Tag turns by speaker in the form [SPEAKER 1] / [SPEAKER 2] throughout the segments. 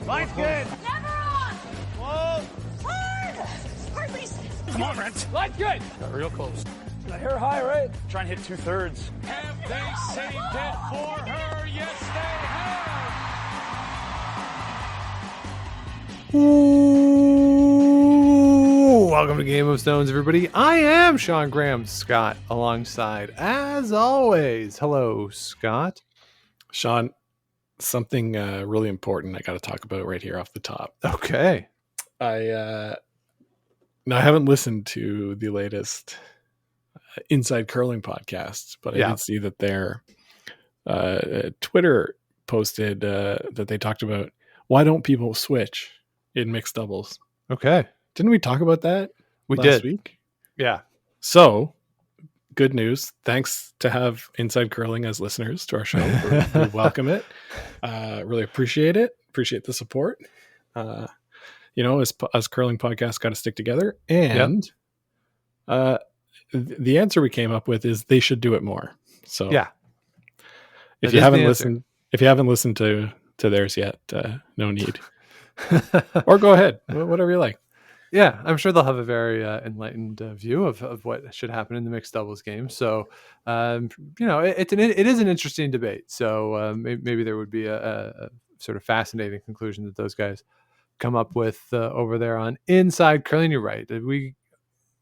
[SPEAKER 1] Line's good.
[SPEAKER 2] Never on.
[SPEAKER 1] Whoa.
[SPEAKER 2] Hard. Hardly.
[SPEAKER 1] Come on, Brent.
[SPEAKER 3] Line's good.
[SPEAKER 1] Got real close.
[SPEAKER 3] I hear high, right?
[SPEAKER 1] Try and hit 2/3.
[SPEAKER 4] Have they saved it for her? Yes, they have.
[SPEAKER 5] Ooh, welcome to Game of Stones, everybody. I am Sean Graham, Scott, alongside, as always. Hello, Scott.
[SPEAKER 6] Sean, something really important I got to talk about right here off the top.
[SPEAKER 5] Okay.
[SPEAKER 6] I haven't listened to the latest Inside Curling podcast, but I did see that their Twitter posted that they talked about why don't people switch in mixed doubles.
[SPEAKER 5] Okay.
[SPEAKER 6] Didn't we talk about that last week?
[SPEAKER 5] Yeah.
[SPEAKER 6] So, good news. Thanks to have Inside Curling as listeners to our show. We welcome it. Really appreciate it. Appreciate the support. As curling podcasts got to stick together. And the answer we came up with is they should do it more. So if you haven't listened to theirs yet, no need. Or go ahead, whatever you like.
[SPEAKER 5] Yeah, I'm sure they'll have a very enlightened view of what should happen in the mixed doubles game. So, it is an interesting debate. So maybe there would be a sort of fascinating conclusion that those guys come up with over there on Inside Curling. You're right. We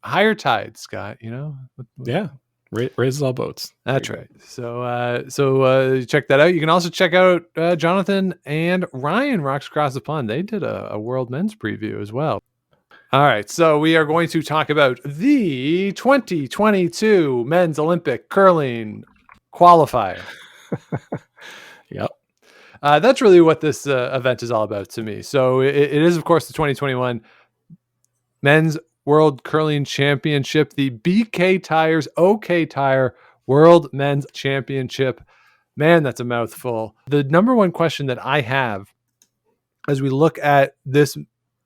[SPEAKER 5] higher tide, Scott.
[SPEAKER 6] Yeah, raises all boats.
[SPEAKER 5] That's right. So check that out. You can also check out Jonathan and Ryan Rocks Across the Pond. They did a World Men's preview as well. All right, so we are going to talk about the 2022 Men's Olympic Curling Qualifier.
[SPEAKER 6] Yep.
[SPEAKER 5] That's really what this event is all about to me. So it is, of course, the 2021 Men's World Curling Championship, the BK Tires OK Tire World Men's Championship. Man, that's a mouthful. The number one question that I have as we look at this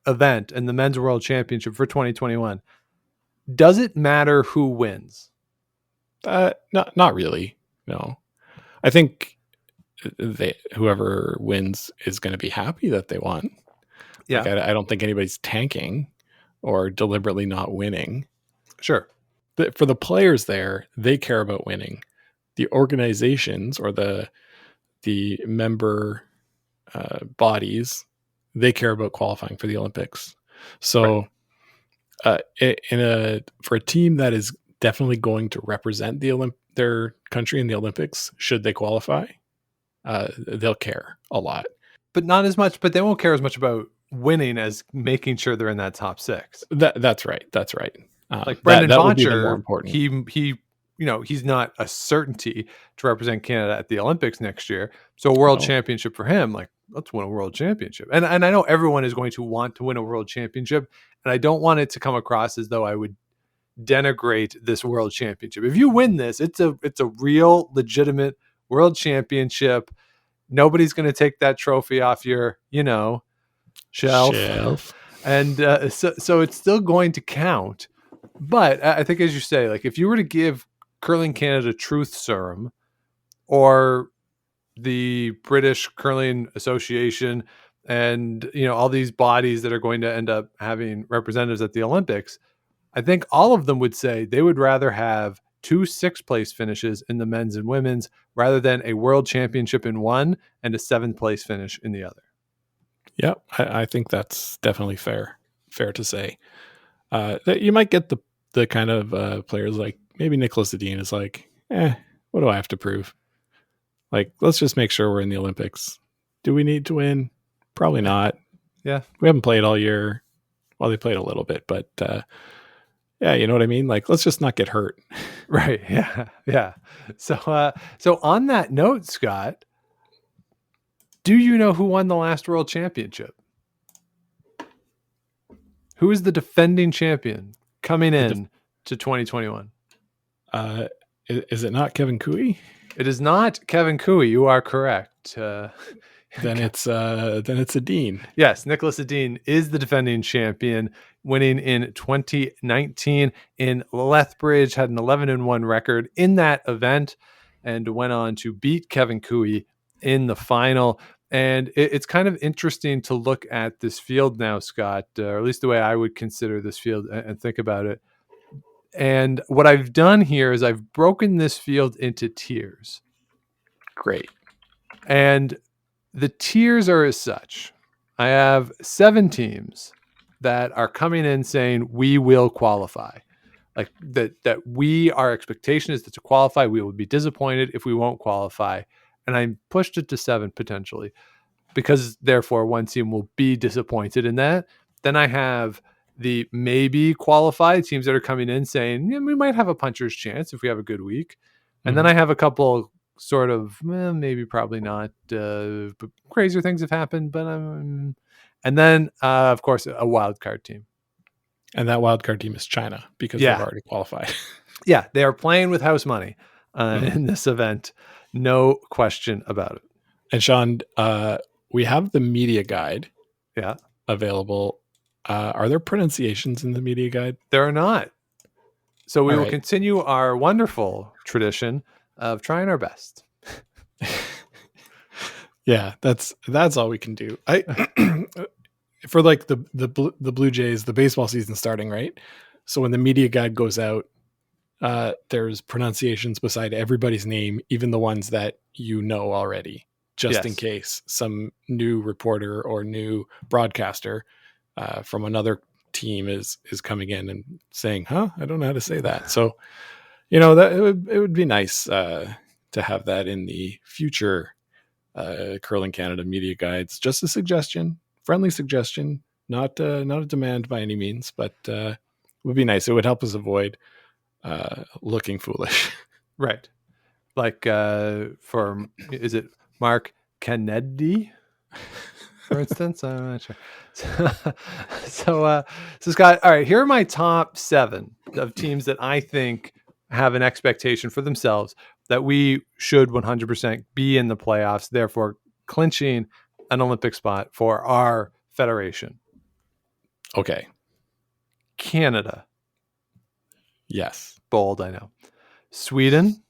[SPEAKER 5] event and the Men's World Championship for 2021, does it matter who wins?
[SPEAKER 6] Not really. No, I think whoever wins is going to be happy that they won. Yeah, I don't think anybody's tanking or deliberately not winning.
[SPEAKER 5] Sure,
[SPEAKER 6] but for the players there, they care about winning. The organizations or the member bodies, they care about qualifying for the Olympics. So for a team that is definitely going to represent their country in the Olympics, should they qualify, they'll care a lot.
[SPEAKER 5] But not as much, but they won't care as much about winning as making sure they're in that top six.
[SPEAKER 6] That's right.
[SPEAKER 5] Like Brendan
[SPEAKER 6] Boncher,
[SPEAKER 5] he he's not a certainty to represent Canada at the Olympics next year. So a world championship for him, like, let's win a world championship. And I know everyone is going to want to win a world championship, and I don't want it to come across as though I would denigrate this world championship. If you win this, it's a real legitimate world championship. Nobody's going to take that trophy off your, shelf. And so it's still going to count. But I think, as you say, like, if you were to give Curling Canada Truth Serum or the British Curling Association and, all these bodies that are going to end up having representatives at the Olympics, I think all of them would say they would rather have 2 sixth-place finishes in the men's and women's rather than a world championship in one and a 7th-place finish in the other.
[SPEAKER 6] Yeah, I think that's definitely fair to say. That you might get the kind of players like maybe Nicholas Edin is like, what do I have to prove? Like, let's just make sure we're in the Olympics. Do we need to win? Probably not.
[SPEAKER 5] Yeah.
[SPEAKER 6] We haven't played all year. Well, they played a little bit, but you know what I mean? Like, let's just not get hurt.
[SPEAKER 5] Right. Yeah. Yeah. So on that note, Scott, do you know who won the last world championship? Who is the defending champion coming in to 2021?
[SPEAKER 6] Is it not Kevin Cooey?
[SPEAKER 5] It is not Kevin Cooey. You are correct.
[SPEAKER 6] Then it's Edin.
[SPEAKER 5] Yes, Nicholas Edin is the defending champion, winning in 2019 in Lethbridge, had an 11-1 record in that event, and went on to beat Kevin Cooey in the final. And it's kind of interesting to look at this field now, Scott, or at least the way I would consider this field and think about it. And what I've done here is I've broken this field into tiers.
[SPEAKER 6] Great.
[SPEAKER 5] And the tiers are as such. I have 7 teams that are coming in saying we will qualify. Like that our expectation is that to qualify, we will be disappointed if we won't qualify. And I pushed it to 7 potentially, because therefore one team will be disappointed in that. Then I have the maybe qualified teams that are coming in saying, yeah, we might have a puncher's chance if we have a good week. And then I have a couple sort of maybe probably not, but crazier things have happened. But and then of course a wild card team.
[SPEAKER 6] And that wild card team is China because
[SPEAKER 5] Yeah.
[SPEAKER 6] they've already qualified.
[SPEAKER 5] Yeah, they are playing with house money in this event. No question about it.
[SPEAKER 6] And Sean, we have the media guide
[SPEAKER 5] Yeah.
[SPEAKER 6] available. Are there pronunciations in the media guide?
[SPEAKER 5] There are not. So we
[SPEAKER 6] All
[SPEAKER 5] will
[SPEAKER 6] right.
[SPEAKER 5] continue our wonderful tradition of trying our best.
[SPEAKER 6] Yeah, that's all we can do. I for like the Blue Jays, the baseball season starting, right? So when the media guide goes out, there's pronunciations beside everybody's name, even the ones that you know already, just in
[SPEAKER 5] Yes.
[SPEAKER 6] case some new reporter or new broadcaster from another team is coming in and saying, "Huh, I don't know how to say that." So, that it would be nice to have that in the future Curling Canada media guides. Just a suggestion, friendly suggestion, not a demand by any means, but it would be nice. It would help us avoid looking foolish.
[SPEAKER 5] Right. Like for, is it Mark Kennedy, for instance? I'm not sure. So Scott, all right, here are my top 7 of teams that I think have an expectation for themselves that we should 100% be in the playoffs, therefore clinching an Olympic spot for our federation.
[SPEAKER 6] Okay.
[SPEAKER 5] Canada.
[SPEAKER 6] Yes.
[SPEAKER 5] Bold, I know. Sweden.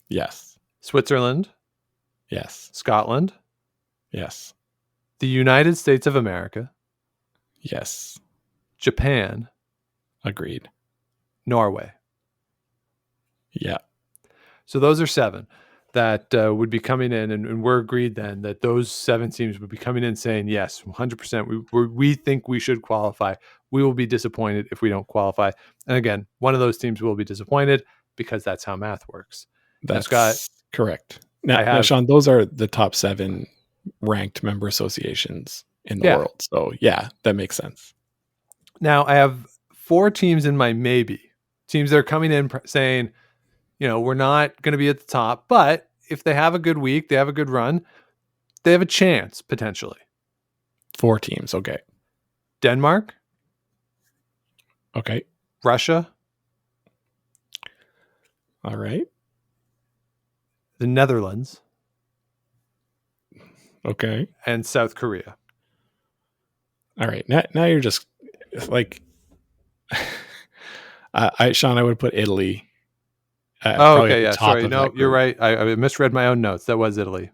[SPEAKER 6] Yes.
[SPEAKER 5] Switzerland.
[SPEAKER 6] Yes.
[SPEAKER 5] Scotland.
[SPEAKER 6] Yes.
[SPEAKER 5] The United States of America.
[SPEAKER 6] Yes.
[SPEAKER 5] Japan.
[SPEAKER 6] Agreed.
[SPEAKER 5] Norway.
[SPEAKER 6] Yeah.
[SPEAKER 5] So those are 7 that would be coming in, and we're agreed then that those 7 teams would be coming in saying, yes, 100%, we think we should qualify. We will be disappointed if we don't qualify. And again, one of those teams will be disappointed because that's how math works.
[SPEAKER 6] That's
[SPEAKER 5] Scott,
[SPEAKER 6] correct. Now, Sean, those are the top 7 ranked member associations in the world. So yeah, that makes sense.
[SPEAKER 5] Now I have 4 teams in my maybe. Teams that are coming in saying, we're not going to be at the top, but if they have a good week, they have a good run, they have a chance potentially.
[SPEAKER 6] 4 teams. Okay.
[SPEAKER 5] Denmark.
[SPEAKER 6] Okay.
[SPEAKER 5] Russia.
[SPEAKER 6] All right.
[SPEAKER 5] The Netherlands.
[SPEAKER 6] Okay.
[SPEAKER 5] And South Korea.
[SPEAKER 6] All right. Now you're just like, Sean, I would put Italy.
[SPEAKER 5] Okay. Yeah. Sorry. No, you're right. I misread my own notes. That was Italy.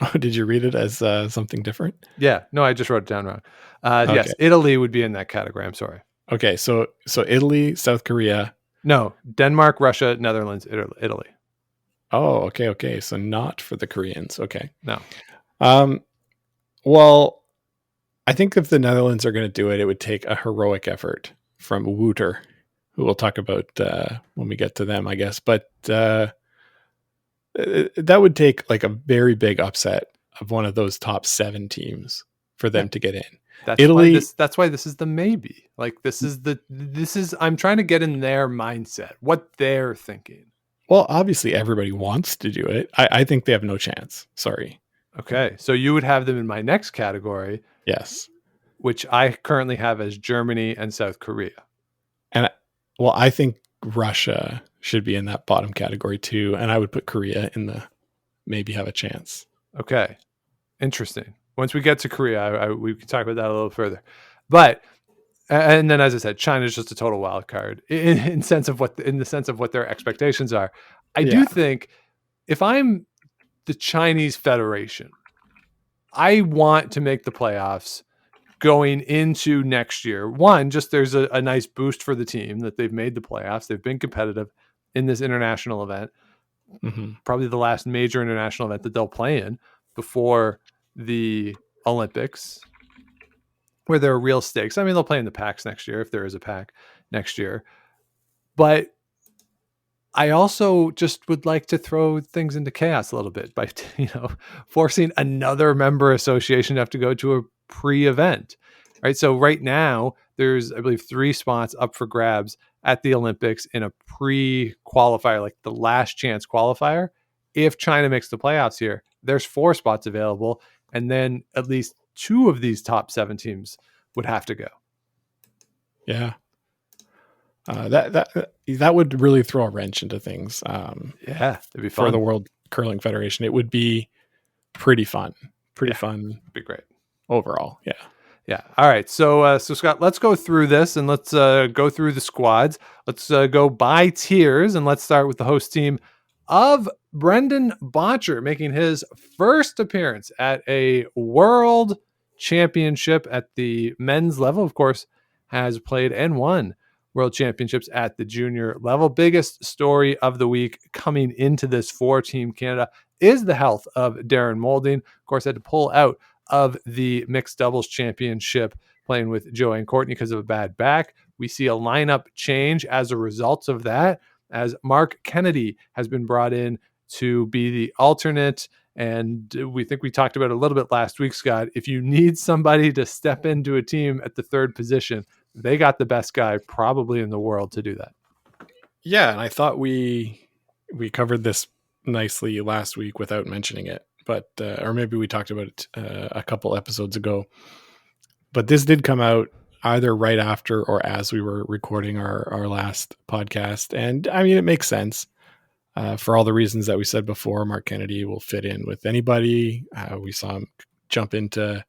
[SPEAKER 6] Oh, did you read it as something different?
[SPEAKER 5] Yeah. No, I just wrote it down wrong.
[SPEAKER 6] Okay.
[SPEAKER 5] Yes. Italy would be in that category. I'm sorry.
[SPEAKER 6] Okay. So Italy, South Korea.
[SPEAKER 5] No, Denmark, Russia, Netherlands, Italy.
[SPEAKER 6] Oh, okay. Okay. So not for the Koreans. Okay.
[SPEAKER 5] No.
[SPEAKER 6] Well, I think if the Netherlands are going to do it, it would take a heroic effort from Wouter, who we'll talk about when we get to them, I guess. But that would take like a very big upset of one of those top 7 teams for them to get in. Italy.
[SPEAKER 5] That's why this is the maybe. Like I'm trying to get in their mindset, what they're thinking.
[SPEAKER 6] Well, obviously everybody wants to do it. I think they have no chance. Sorry.
[SPEAKER 5] Okay. So you would have them in my next category.
[SPEAKER 6] Yes.
[SPEAKER 5] Which I currently have as Germany and South Korea.
[SPEAKER 6] And well, I think Russia should be in that bottom category too. And I would put Korea in the maybe have a chance.
[SPEAKER 5] Okay. Interesting. Once we get to Korea, we can talk about that a little further. But, and then as I said, China's just a total wild card in the sense of what their expectations are. I do think if I'm the Chinese Federation. I want to make the playoffs going into next year. One, just there's a nice boost for the team that they've made the playoffs. They've been competitive in this international event.
[SPEAKER 6] Mm-hmm.
[SPEAKER 5] Probably the last major international event that they'll play in before the Olympics, where there are real stakes. I mean, they'll play in the packs next year if there is a pack next year. But I also just would like to throw things into chaos a little bit by, forcing another member association to have to go to a pre-event, right? So right now there's, I believe, 3 spots up for grabs at the Olympics in a pre-qualifier, like the last chance qualifier. If China makes the playoffs here, there's 4 spots available. And then at least 2 of these top 7 teams would have to go.
[SPEAKER 6] Yeah. That would really throw a wrench into things.
[SPEAKER 5] Yeah, it'd be fun
[SPEAKER 6] for the World Curling Federation. It would be pretty fun. Fun.
[SPEAKER 5] It'd be great
[SPEAKER 6] overall. Yeah.
[SPEAKER 5] Yeah. All right. So Scott, let's go through this and let's go through the squads. Let's go by tiers, and let's start with the host team of Brendan Botcher making his first appearance at a World Championship at the men's level. Of course, has played and won World Championships at the junior level. Biggest story of the week coming into this for Team Canada is the health of Darren Moulding. Of course, had to pull out of the mixed doubles championship playing with Joanne Courtney because of a bad back. We see a lineup change as a result of that, as Mark Kennedy has been brought in to be the alternate. And we think we talked about it a little bit last week, Scott. If you need somebody to step into a team at the 3rd position, they got the best guy probably in the world to do that.
[SPEAKER 6] Yeah, and I thought we covered this nicely last week without mentioning it, but or maybe we talked about it a couple episodes ago. But this did come out either right after or as we were recording our last podcast, and I mean, it makes sense for all the reasons that we said before. Mark Kennedy will fit in with anybody. We saw him jump into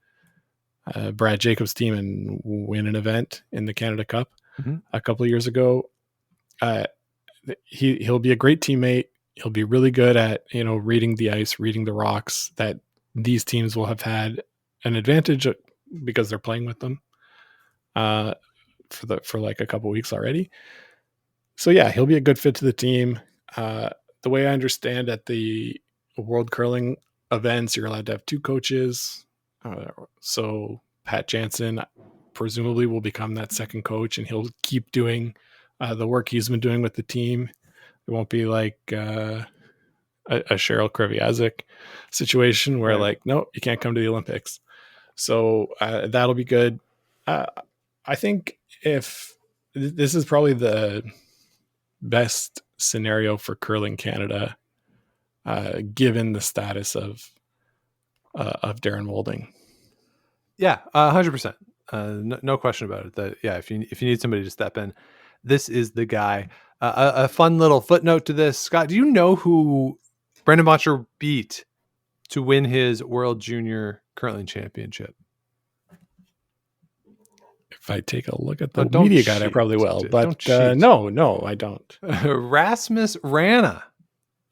[SPEAKER 6] Brad Jacobs' team and win an event in the Canada Cup a couple of years ago. He'll be a great teammate. He'll be really good at, reading the ice, reading the rocks that these teams will have had an advantage because they're playing with them for like a couple weeks already. So yeah, he'll be a good fit to the team. The way I understand at the World Curling events, you're allowed to have 2 coaches. So Pat Jansen presumably will become that second coach, and he'll keep doing the work he's been doing with the team. It won't be like a Cheryl Kreviazik situation where no, you can't come to the Olympics. So that'll be good. I think if this is probably the best scenario for Curling Canada, given the status of Darren Moulding.
[SPEAKER 5] Yeah, 100%. No question about it. That if you need somebody to step in, this is the guy. A fun little footnote to this, Scott. Do you know who Brendan Botcher beat to win his World Junior Curling Championship?
[SPEAKER 6] If I take a look at the media guide, I probably will. But no, I don't.
[SPEAKER 5] Rasmus Rana.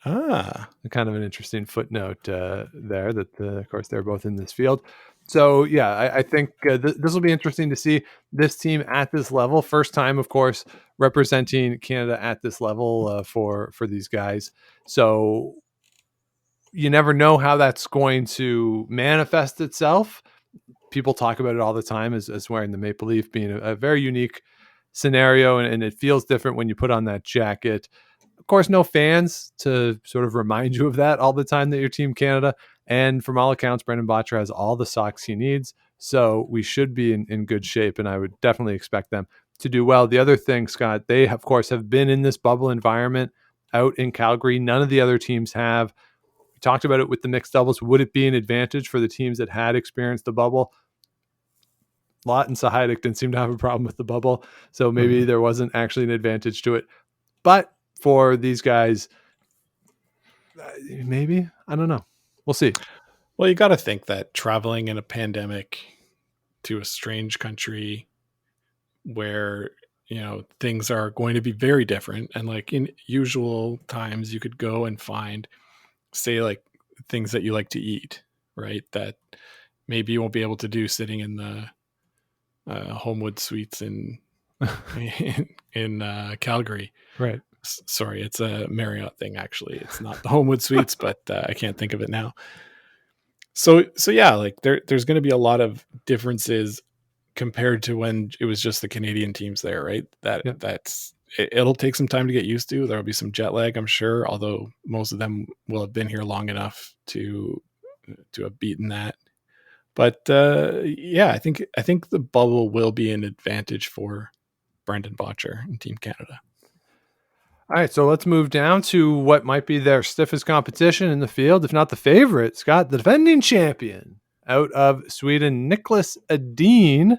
[SPEAKER 6] Kind
[SPEAKER 5] of an interesting footnote there that, of course, they're both in this field. So, yeah, I think this will be interesting to see this team at this level. First time, of course, representing Canada at this level for these guys. So you never know how that's going to manifest itself. People talk about it all the time as wearing the Maple Leaf being a very unique scenario, and it feels different when you put on that jacket. Of course, no fans to sort of remind you of that all the time that you're Team Canada. And from all accounts, Brendan Botcher has all the socks he needs. So we should be in good shape, and I would definitely expect them to do well. The other thing, Scott, they, of course, have been in this bubble environment out in Calgary. None of the other teams have. We talked about it with the mixed doubles. Would it be an advantage for the teams that had experienced the bubble? Lott and Sahaydak didn't seem to have a problem with the bubble, so maybe there wasn't actually an advantage to it. But for these guys, maybe, I don't know. We'll see.
[SPEAKER 6] Well, you got to think that traveling in a pandemic to a strange country where, things are going to be very different. And like in usual times, you could go and find, say, like things that you like to eat, right? That maybe you won't be able to do sitting in the Homewood Suites in Calgary.
[SPEAKER 5] Right.
[SPEAKER 6] Sorry, it's a Marriott thing. Actually, it's not the Homewood Suites, but I can't think of it now. So yeah, like there's going to be a lot of differences compared to when it was just the Canadian teams there, right? It'll take some time to get used to. There'll be some jet lag, I'm sure, although most of them will have been here long enough to have beaten that. But yeah, I think the bubble will be an advantage for Brendan Botcher and Team Canada.
[SPEAKER 5] All right, so let's move down to what might be their stiffest competition in the field, if not the favorite. Scott, the defending champion out of Sweden, Nicholas Edin,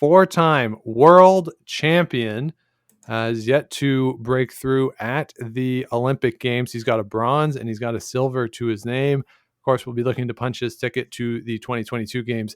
[SPEAKER 5] 4-time world champion, has yet to break through at the Olympic Games. He's got a bronze and he's got a silver to his name. Of course, we'll be looking to punch his ticket to the 2022 Games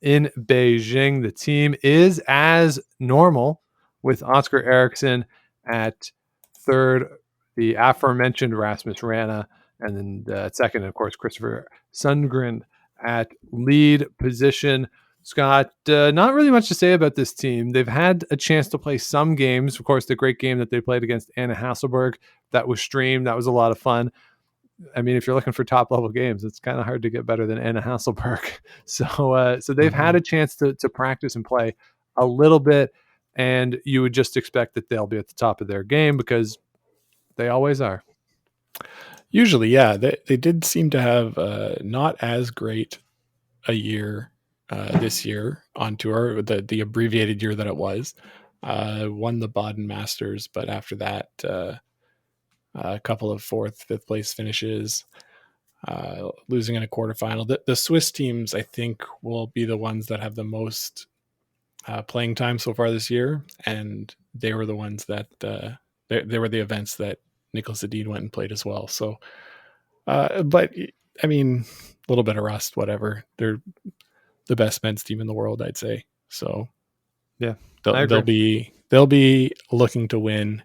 [SPEAKER 5] in Beijing. The team is as normal with Oscar Eriksson at third, the aforementioned Rasmus Rana, and then second, of course, Christopher Sundgren at lead position. Scott, not really much to say about this team. They've had a chance to play some games. Of course, the great game that they played against Anna Hasselborg, that was streamed. That was a lot of fun. I mean, if you're looking for top level games, it's kind of hard to get better than Anna Hasselborg. So they've had a chance to practice and play a little bit, and you would just expect that they'll be at the top of their game because they always are.
[SPEAKER 6] Usually, yeah. They did seem to have not as great a year this year on tour, the abbreviated year that it was. Won the Baden Masters, but after that, a couple of fourth, fifth place finishes, losing in a quarterfinal. The Swiss teams, I think, will be the ones that have the most playing time so far this year, and they were the ones that they were the events that Nicholas Edin went and played as well. So, but I mean, a little bit of rust, whatever. They're the best men's team in the world, I'd say. So,
[SPEAKER 5] yeah,
[SPEAKER 6] they'll be looking to win.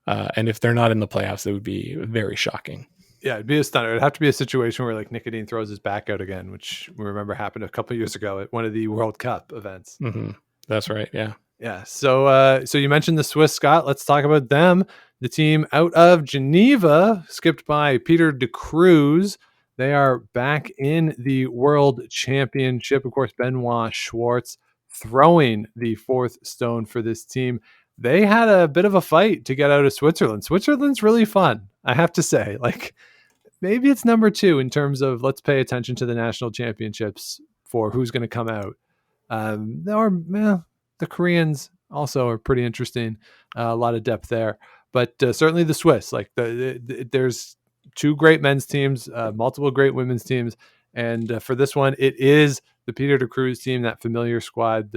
[SPEAKER 6] And if they're not in the playoffs, it would be very shocking.
[SPEAKER 5] Yeah, it'd be a stunner. It'd have to be a situation where like Nick Edin throws his back out again, which we remember happened a couple of years ago at one of the World Cup events.
[SPEAKER 6] Mm-hmm. That's right. Yeah.
[SPEAKER 5] Yeah. So you mentioned the Swiss, Scott. Let's talk about them. The team out of Geneva, skipped by Peter de Cruz. They are back in the World Championship. Of course, Benoit Schwartz throwing the fourth stone for this team. They had a bit of a fight to get out of Switzerland. Switzerland's really fun, I have to say. Like, maybe it's number 2 in terms of let's pay attention to the national championships for who's going to come out. The Koreans also are pretty interesting. A lot of depth there. But certainly the Swiss, like there's 2 great men's teams, multiple great women's teams. And for this one, it is the Peter de Cruz team, that familiar squad.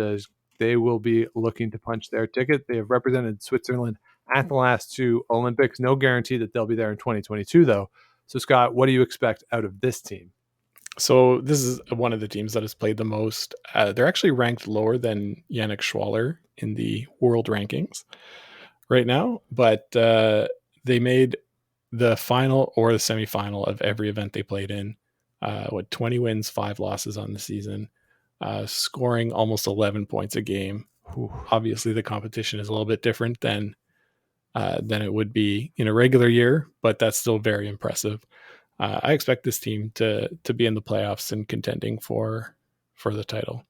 [SPEAKER 5] They will be looking to punch their ticket. They have represented Switzerland at the last 2 Olympics. No guarantee that they'll be there in 2022, though. So, Scott, what do you expect out of this team?
[SPEAKER 6] So this is one of the teams that has played the most. They're actually ranked lower than Yannick Schwaller in the world rankings right now, but they made the final or the semifinal of every event they played in. 20 wins, 5 losses on the season, scoring almost 11 points a game. Obviously, the competition is a little bit different than it would be in a regular year, but that's still very impressive. I expect this team to be in the playoffs and contending for the title.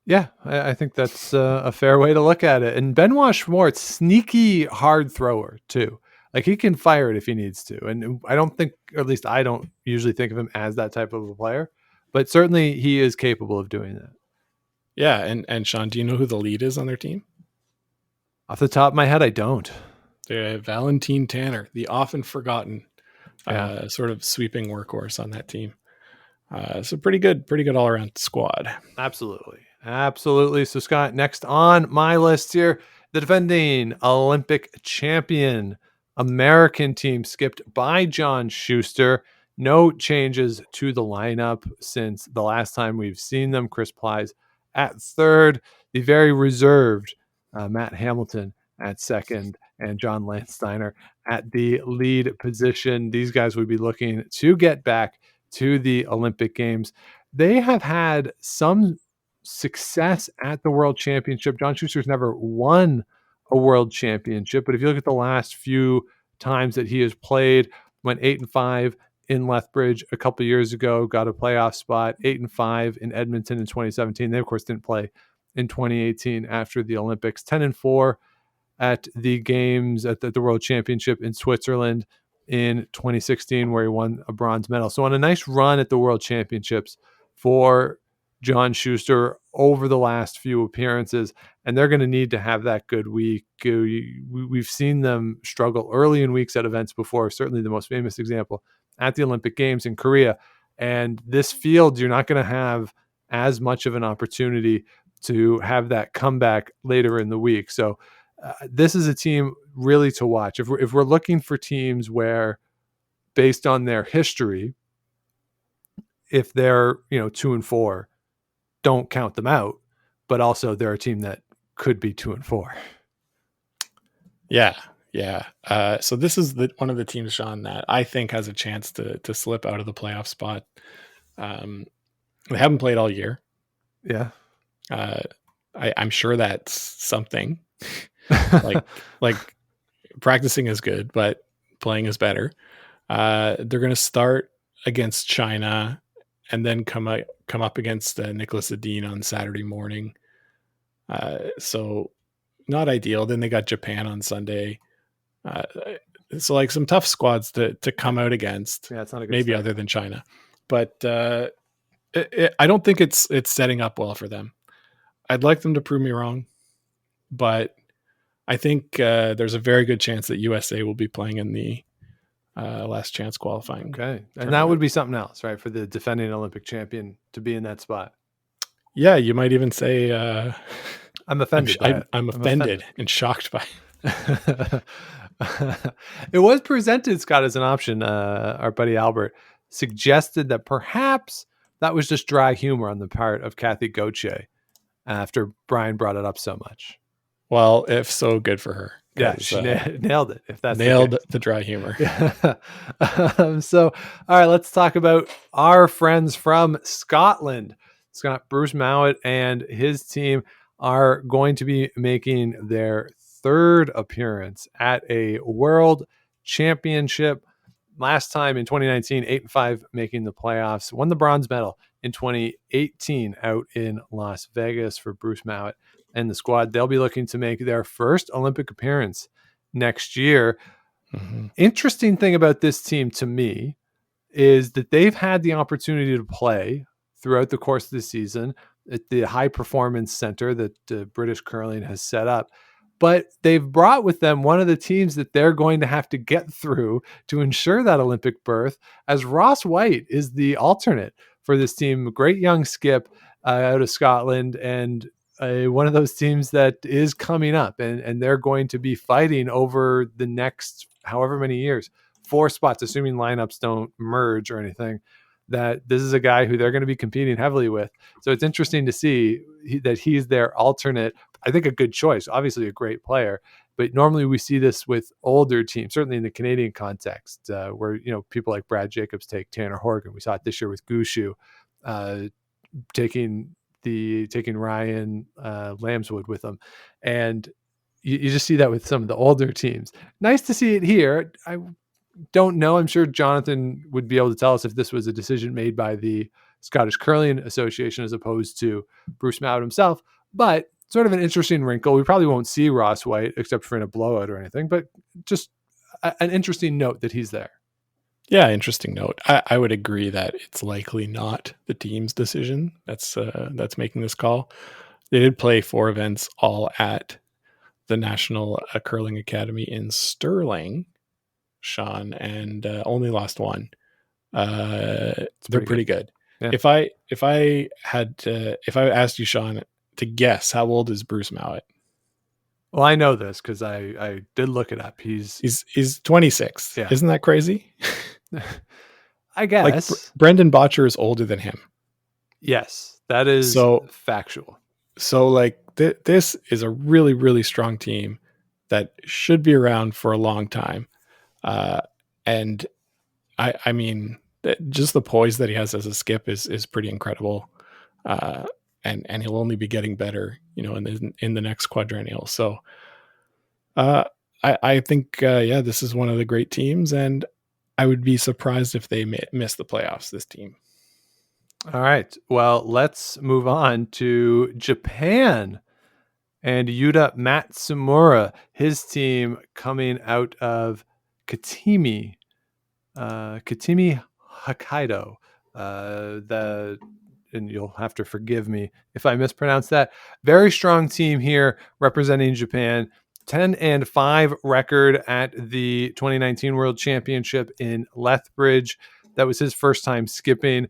[SPEAKER 5] Yeah, I think that's a fair way to look at it. And Benoit Schwartz, sneaky hard thrower too. Like, he can fire it if he needs to. And I don't think, or at least I don't usually think of him as that type of a player, but certainly he is capable of doing that.
[SPEAKER 6] Yeah. And Sean, do you know who the lead is on their team?
[SPEAKER 5] Off the top of my head, I don't.
[SPEAKER 6] They're Valentine Tanner, the often forgotten sort of sweeping workhorse on that team. So pretty good all around squad.
[SPEAKER 5] Absolutely. So, Scott, next on my list here, the defending Olympic champion American team, skipped by John Schuster. No changes to the lineup since the last time we've seen them. Chris Plies at third, the very reserved Matt Hamilton at second, and John Landsteiner at the lead position. These guys would be looking to get back to the Olympic Games. They have had some success at the World Championship. John Schuster's never won a World Championship, but if you look at the last few times that he has played, went 8-5 in Lethbridge a couple of years ago, got a playoff spot, 8-5 in Edmonton in 2017. They, of course, didn't play in 2018 after the Olympics. 10-4 at the games at the World Championship in Switzerland in 2016, where he won a bronze medal. So on a nice run at the World Championships for John Schuster over the last few appearances, and they're going to need to have that good week. We've seen them struggle early in weeks at events before, certainly the most famous example at the Olympic Games in Korea. And this field, you're not going to have as much of an opportunity to have that comeback later in the week. So this is a team really to watch. If we're looking for teams where, based on their history, if they're 2-4, don't count them out. But also, they're a team that could be 2-4.
[SPEAKER 6] Yeah. So this is one of the teams, Sean, that I think has a chance to slip out of the playoff spot. They haven't played all year.
[SPEAKER 5] Yeah.
[SPEAKER 6] I'm sure that's something. like practicing is good, but playing is better. They're going to start against China and then come up against Nicholas Edin on Saturday morning. So not ideal. Then they got Japan on Sunday. So like some tough squads to come out against.
[SPEAKER 5] Yeah, it's not a good
[SPEAKER 6] maybe
[SPEAKER 5] start.
[SPEAKER 6] Other than China, but I don't think it's setting up well for them. I'd like them to prove me wrong, but I think there's a very good chance that USA will be playing in the last chance qualifying.
[SPEAKER 5] Okay. And that would be something else, right? For the defending Olympic champion to be in that spot.
[SPEAKER 6] Yeah. You might even say,
[SPEAKER 5] I'm offended.
[SPEAKER 6] I'm offended and shocked by it.
[SPEAKER 5] It was presented, Scott, as an option. Our buddy Albert suggested that perhaps that was just dry humor on the part of Kathy Gauthier after Brian brought it up so much.
[SPEAKER 6] Well, if so, good for her.
[SPEAKER 5] Yeah, she nailed it. If that's
[SPEAKER 6] nailed the dry humor.
[SPEAKER 5] So, all right, let's talk about our friends from Scotland. Scott, Bruce Mowat and his team are going to be making their third appearance at a World Championship. Last time in 2019, 8-5, making the playoffs. Won the bronze medal in 2018 out in Las Vegas for Bruce Mowat and the squad. They'll be looking to make their first Olympic appearance next year. Mm-hmm. Interesting thing about this team to me is that they've had the opportunity to play throughout the course of the season at the high performance center that British curling has set up. But they've brought with them one of the teams that they're going to have to get through to ensure that Olympic berth, as Ross White is the alternate for this team. Great young skip out of Scotland, and one of those teams that is coming up, and they're going to be fighting over the next however many years, 4 spots, assuming lineups don't merge or anything, that this is a guy who they're going to be competing heavily with. So it's interesting to see that he's their alternate. I think a good choice, obviously a great player, but normally we see this with older teams, certainly in the Canadian context, where people like Brad Jacobs take Tanner Horgan. We saw it this year with Gushu, taking Ryan Lambswood with them, and you just see that with some of the older teams. Nice to see it here. I don't know. I'm sure Jonathan would be able to tell us if this was a decision made by the Scottish Curling Association as opposed to Bruce Mowat himself, but sort of an interesting wrinkle. We probably won't see Ross White except for in a blowout or anything, but just an interesting note that he's there.
[SPEAKER 6] Yeah, interesting note. I would agree that it's likely not the team's decision that's making this call. They did play 4 events all at the National Curling Academy in Stirling, Sean, and only lost 1. They're pretty good. Yeah. If I asked you, Sean, to guess, how old is Bruce Mowat?
[SPEAKER 5] Well, I know this because I did look it up.
[SPEAKER 6] He's 26. Yeah. Isn't that crazy?
[SPEAKER 5] I guess.
[SPEAKER 6] Like Brendan Botcher is older than him.
[SPEAKER 5] Yes, that is factual.
[SPEAKER 6] So like this is a really, really strong team. that should be around for a long time. And I mean, just the poise that he has as a skip is pretty incredible. And he'll only be getting better, in the next quadrennial. So I think, this is one of the great teams, and I would be surprised if they miss the playoffs, this team.
[SPEAKER 5] All right. Well, let's move on to Japan and Yuta Matsumura, his team coming out of Katimi, Hokkaido. And you'll have to forgive me if I mispronounce that. Very strong team here representing Japan. 10-5 record at the 2019 World Championship in Lethbridge. That was his first time skipping.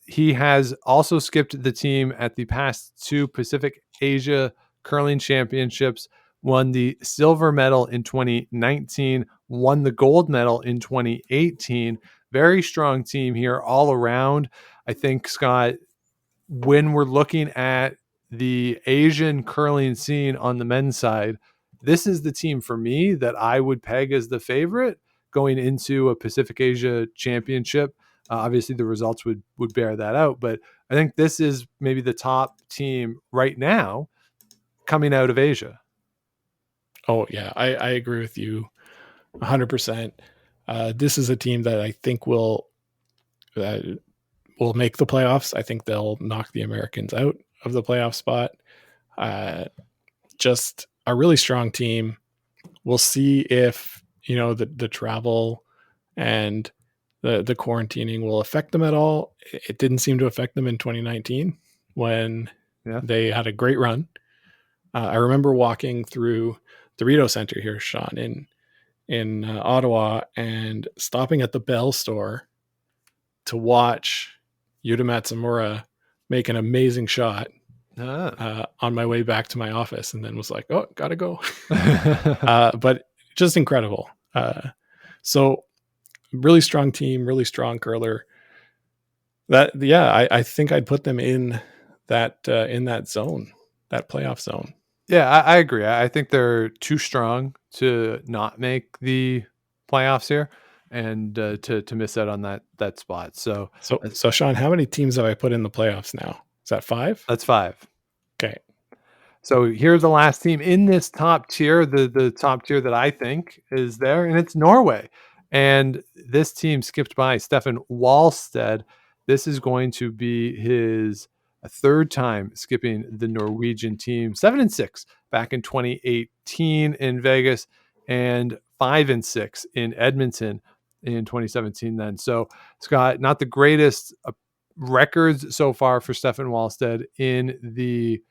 [SPEAKER 5] He has also skipped the team at the past 2 Pacific Asia Curling Championships, won the silver medal in 2019, won the gold medal in 2018. Very strong team here all around. I think, Scott, when we're looking at the Asian curling scene on the men's side, this is the team for me that I would peg as the favorite going into a Pacific Asia Championship. Obviously, the results would bear that out, but I think this is maybe the top team right now coming out of Asia.
[SPEAKER 6] Oh yeah, I agree with you 100%. This is a team that I think will make the playoffs. I think they'll knock the Americans out of the playoff spot. Just a really strong team. We'll see if the travel and the quarantining will affect them at all. It didn't seem to affect them in 2019 when they had a great run. I remember walking through the Rito Center here, Sean, in Ottawa, and stopping at the Bell store to watch Yuta Matsumura make an amazing shot on my way back to my office, and then was like, oh, gotta go. But just incredible. So really strong team, really strong curler. I think I'd put them in that zone, that playoff zone.
[SPEAKER 5] Yeah, I agree. I think they're too strong to not make the playoffs here, and to miss out on that spot. So
[SPEAKER 6] Sean, how many teams have I put in the playoffs now? Is that 5?
[SPEAKER 5] That's 5.
[SPEAKER 6] Okay.
[SPEAKER 5] So here's the last team in this top tier, the top tier that I think is there, and it's Norway. And this team skipped by Stefan Wallstedt. This is going to be his third time skipping the Norwegian team. 7-6 back in 2018 in Vegas, and 5-6 in Edmonton in 2017 then. So, Scott, not the greatest records so far for Stefan Wallstedt in the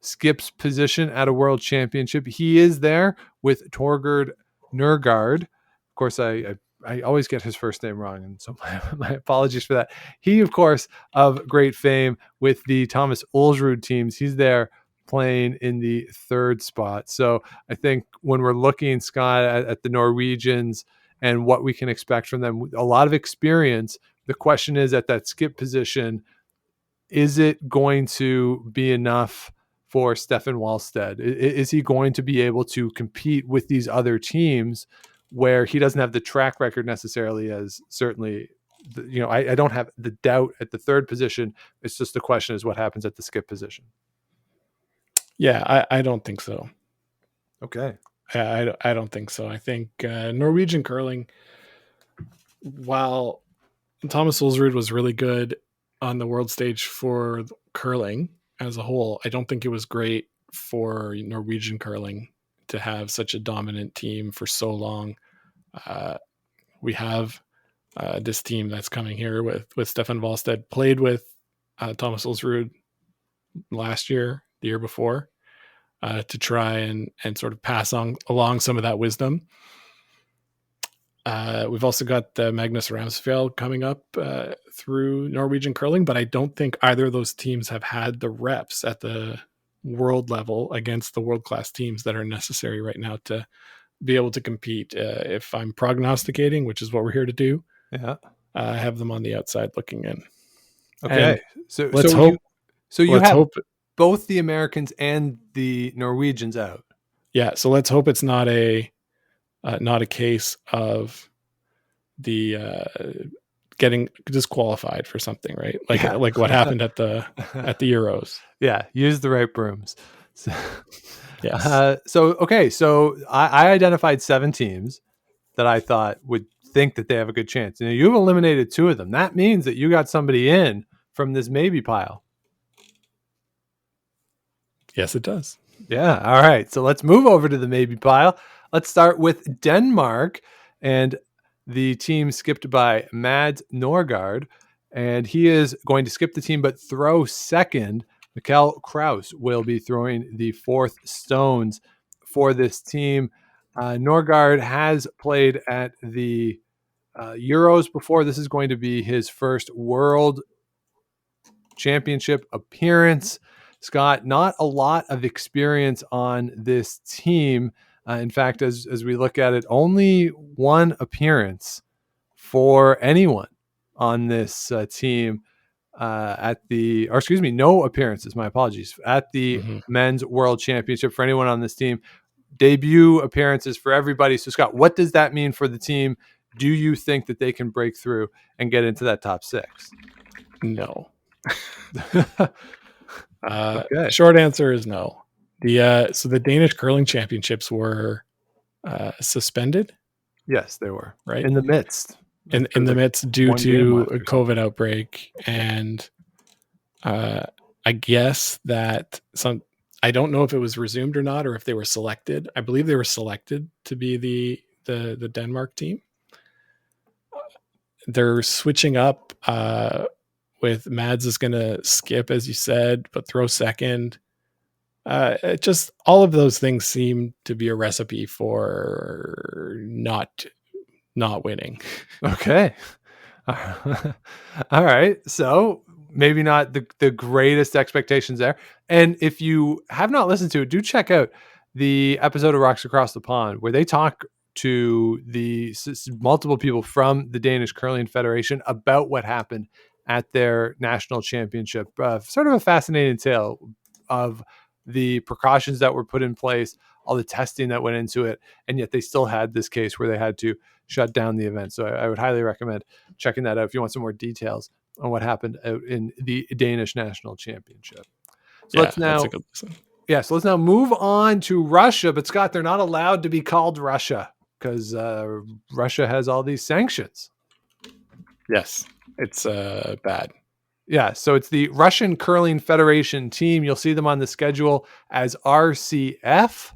[SPEAKER 5] skips position at a world championship. He is there with Torgerd Nergard. Of course, I always get his first name wrong, and so my apologies for that. He, of course, of great fame with the Thomas Ulsrud teams. He's there playing in the third spot. So I think when we're looking, Scott, at the Norwegians and what we can expect from them, a lot of experience. The question is, at that skip position, is it going to be enough for Stefan Wallstedt? Is he going to be able to compete with these other teams where he doesn't have the track record necessarily as certainly, I don't have the doubt at the third position. It's just the question is what happens at the skip position.
[SPEAKER 6] Yeah, I don't think so.
[SPEAKER 5] Okay.
[SPEAKER 6] I don't think so. I think Norwegian curling, while Thomas Ulsrud was really good on the world stage for curling as a whole, I don't think it was great for Norwegian curling to have such a dominant team for so long. We have this team that's coming here with Stefan Wallstedt, played with Thomas Ulsrud last year, the year before, to try and sort of pass along some of that wisdom. We've also got Magnus Ramsfjeld coming up through Norwegian curling, but I don't think either of those teams have had the reps at the world level against the world-class teams that are necessary right now to be able to compete. If I'm prognosticating, which is what we're here to do, I have them on the outside looking in.
[SPEAKER 5] Okay.
[SPEAKER 6] And
[SPEAKER 5] so
[SPEAKER 6] let's hope.
[SPEAKER 5] You have both the Americans and the Norwegians out.
[SPEAKER 6] Yeah, so let's hope it's not a case of the getting disqualified for something, right? Like what happened at the Euros.
[SPEAKER 5] Yeah, use the right brooms. So,
[SPEAKER 6] Yes.
[SPEAKER 5] So I identified 7 teams that I thought would think that they have a good chance. And you've eliminated 2 of them. That means that you got somebody in from this maybe pile.
[SPEAKER 6] Yes, it does.
[SPEAKER 5] Yeah. All right. So let's move over to the maybe pile. Let's start with Denmark and the team skipped by Mads Norgard. And he is going to skip the team but throw second. Mikkel Kraus will be throwing the 4th stones for this team. Norgard has played at the Euros before. This is going to be his first World Championship appearance. Scott, not a lot of experience on this team. In fact, as we look at it, only 1 appearance for anyone on this team no appearances, my apologies, at the Men's World Championship for anyone on this team. Debut appearances for everybody. So, Scott, what does that mean for the team? Do you think that they can break through and get into that top 6?
[SPEAKER 6] No.
[SPEAKER 5] Okay.
[SPEAKER 6] Short answer is no. So the Danish curling championships were suspended.
[SPEAKER 5] Yes, they were
[SPEAKER 6] right
[SPEAKER 5] in the midst.
[SPEAKER 6] In the midst due to a COVID outbreak, and I guess that I don't know if it was resumed or not, or if they were selected. I believe they were selected to be the Denmark team. They're switching up. With Mads is going to skip, as you said, but throw second. Just all of those things seem to be a recipe for not winning.
[SPEAKER 5] Okay. All right. So maybe not the greatest expectations there. And if you have not listened to it, do check out the episode of Rocks Across the Pond where they talk to the multiple people from the Danish Curling Federation about what happened at their national championship. Sort of a fascinating tale of the precautions that were put in place, all the testing that went into it, and yet they still had this case where they had to shut down the event. So I would highly recommend checking that out if you want some more details on what happened out in the Danish national championship. So let's now move on to Russia. But Scott, they're not allowed to be called Russia because Russia has all these sanctions.
[SPEAKER 6] Yes, it's bad.
[SPEAKER 5] Yeah, so it's the Russian Curling Federation team. You'll see them on the schedule as RCF,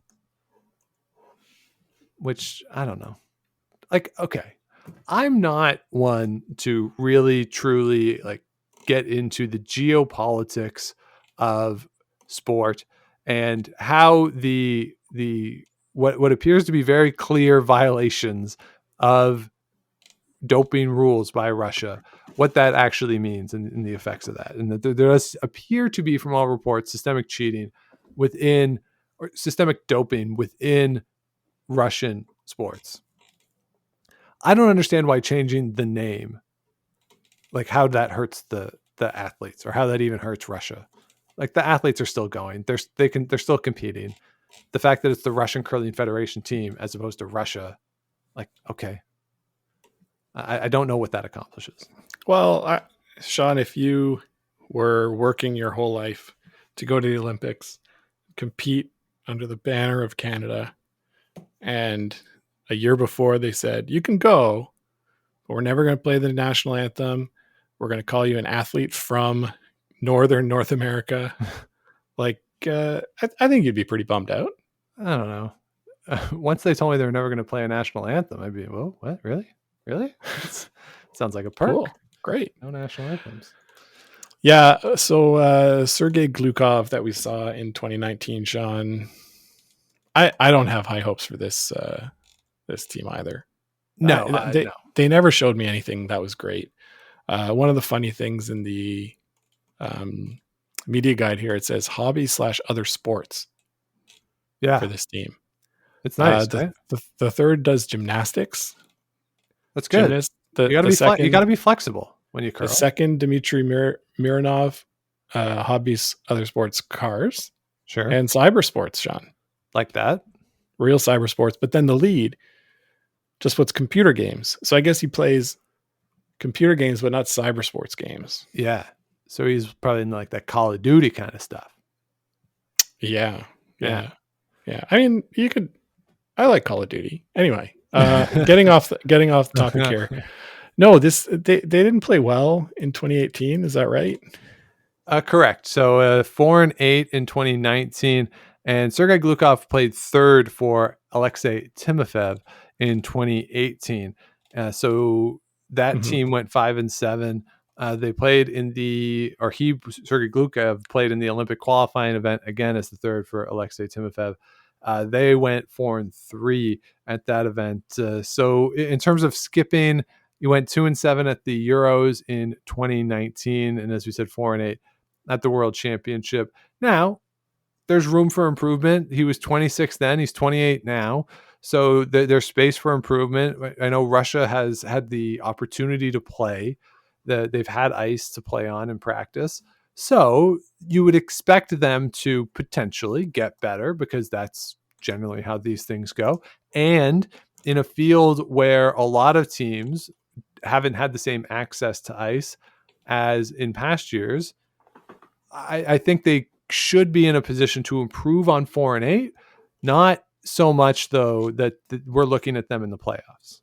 [SPEAKER 5] which I don't know. Like, okay, I'm not one to really, truly like get into the geopolitics of sport and how the what appears to be very clear violations of doping rules by Russia, what that actually means and the effects of that. And that there does appear to be, from all reports, systemic cheating within or systemic doping within Russian sports. I don't understand why changing the name, like how that hurts the athletes or how that even hurts Russia. Like the athletes are still going. They're still competing. The fact that it's the Russian Curling Federation team as opposed to Russia, like, okay. I don't know what that accomplishes.
[SPEAKER 6] Well, Sean, if you were working your whole life to go to the Olympics, compete under the banner of Canada, and a year before they said, you can go, but we're never going to play the national anthem. We're going to call you an athlete from Northern North America. Like, I think you'd be pretty bummed out.
[SPEAKER 5] I don't know. Once they told me they were never going to play a national anthem, I'd be, well, what? Really? Sounds like a perk.
[SPEAKER 6] Cool. Great.
[SPEAKER 5] No national anthems.
[SPEAKER 6] Yeah. So Sergei Glukov that we saw in 2019, Sean, I don't have high hopes for this team either.
[SPEAKER 5] No,
[SPEAKER 6] they never showed me anything that was great. One of the funny things in the media guide here, it says hobby/other sports.
[SPEAKER 5] Yeah,
[SPEAKER 6] for this team.
[SPEAKER 5] It's nice.
[SPEAKER 6] The third does gymnastics.
[SPEAKER 5] That's good. You got to be flexible when you curl.
[SPEAKER 6] The second, Dmitry Mironov, hobbies, other sports, cars,
[SPEAKER 5] sure,
[SPEAKER 6] and cyber sports. Sean,
[SPEAKER 5] like that.
[SPEAKER 6] real cyber sports. But then the lead just puts computer games. So I guess he plays computer games, but not cyber sports games.
[SPEAKER 5] Yeah. So he's probably in like that Call of Duty kind of stuff.
[SPEAKER 6] Yeah. I mean, I like Call of Duty. Anyway, getting off the topic here. No, they didn't play well in 2018. Is that right?
[SPEAKER 5] Correct. So 4-8 in 2019, and Sergei Glukov played third for a.k.a. Timofev in 2018. So that team went 5-7. They played Sergei Glukov played in the Olympic qualifying event again as the third for a.k.a. Timofev. They went 4-3 at that event. So in terms of skipping, you went 2-7 at the Euros in 2019, and as we said, 4-8 at the World Championship. Now, there's room for improvement. He was 26 then; he's 28 now. So there's space for improvement. I know Russia has had the opportunity to play. They've had ice to play on in practice. So you would expect them to potentially get better because that's generally how these things go. And in a field where a lot of teams haven't had the same access to ice as in past years, I think they should be in a position to improve on 4-8. Not so much though that we're looking at them in the playoffs.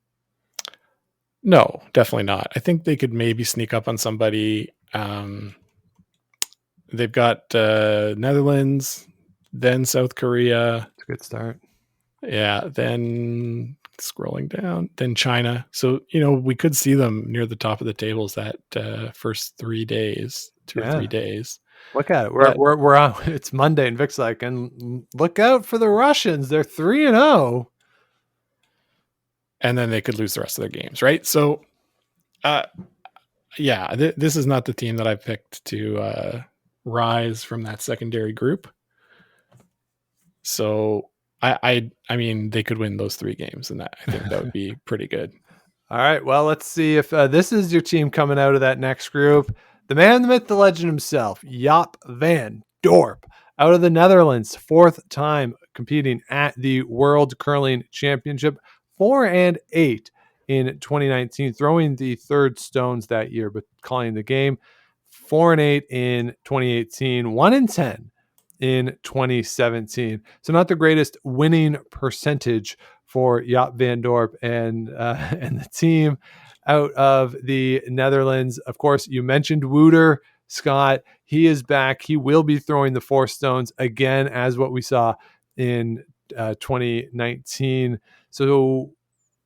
[SPEAKER 6] No, definitely not. I think they could maybe sneak up on somebody. They've got Netherlands, then South Korea.
[SPEAKER 5] It's a good start.
[SPEAKER 6] Yeah, then scrolling down, then China. So, we could see them near the top of the tables that first 3 days, 2 or 3 days.
[SPEAKER 5] Look at it. We're on. It's Monday in Vixlike, and look out for the Russians. They're 3-0.
[SPEAKER 6] And then they could lose the rest of their games, right? So, this is not the team that I picked to rise from that secondary group. So, I mean, they could win those 3 games, and I think that would be pretty good.
[SPEAKER 5] All right. Well, let's see if this is your team coming out of that next group. The man, the myth, the legend himself, Jaap van Dorp, out of the Netherlands, 4th time competing at the World Curling Championship, 4-8 in 2019, throwing the third stones that year, but calling the game. 4-8 in 2018, 1-10 in 2017. So not the greatest winning percentage for Jaap van Dorp and the team out of the Netherlands. Of course, you mentioned Wouter, Scott. He is back. He will be throwing the 4 stones again, as what we saw in 2019. So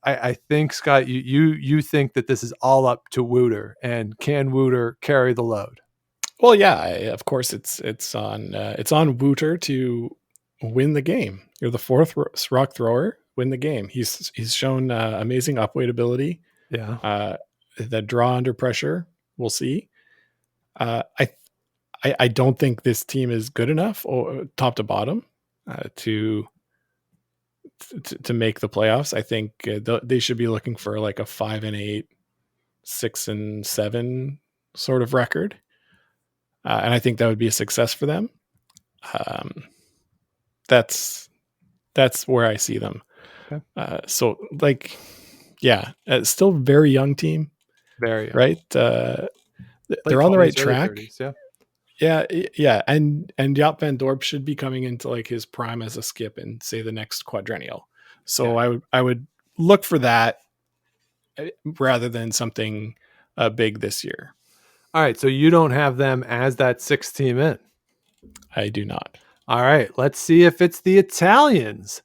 [SPEAKER 5] I think, Scott, you think that this is all up to Wouter, and can Wouter carry the load?
[SPEAKER 6] Well, yeah, of course it's on Wouter to win the game. You're the 4th rock thrower, win the game. He's shown amazing upweight ability.
[SPEAKER 5] Yeah.
[SPEAKER 6] The draw under pressure, we'll see. I don't think this team is good enough, or top to bottom, to make the playoffs. I think they should be looking for like a 5-8, 6-7 sort of record, and I think that would be a success for them. That's where I see them.
[SPEAKER 5] Okay.
[SPEAKER 6] So, like, yeah, still very young team,
[SPEAKER 5] very young.
[SPEAKER 6] Right. They're on the right track.
[SPEAKER 5] 30s,
[SPEAKER 6] yeah, and Jaap van Dorp should be coming into like his prime as a skip in, say, the next quadrennial. So I would look for that rather than something big this year.
[SPEAKER 5] All right, so you don't have them as that 6th team in?
[SPEAKER 6] I do not.
[SPEAKER 5] All right, let's see if it's the Italians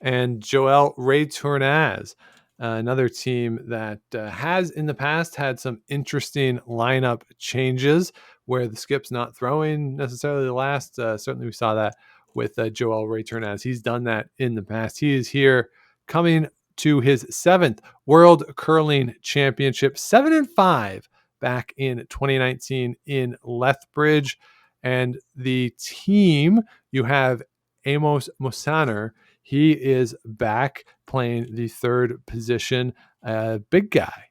[SPEAKER 5] and Joel Reiturnaz, another team that has in the past had some interesting lineup changes where the skip's not throwing necessarily the last. Certainly we saw that with Joel Reiturnaz. He's done that in the past. He is here coming to his 7th World Curling Championship, 7-5 back in 2019 in Lethbridge. And the team, you have Amos Mosaner. He is back playing the 3rd position. Big guy,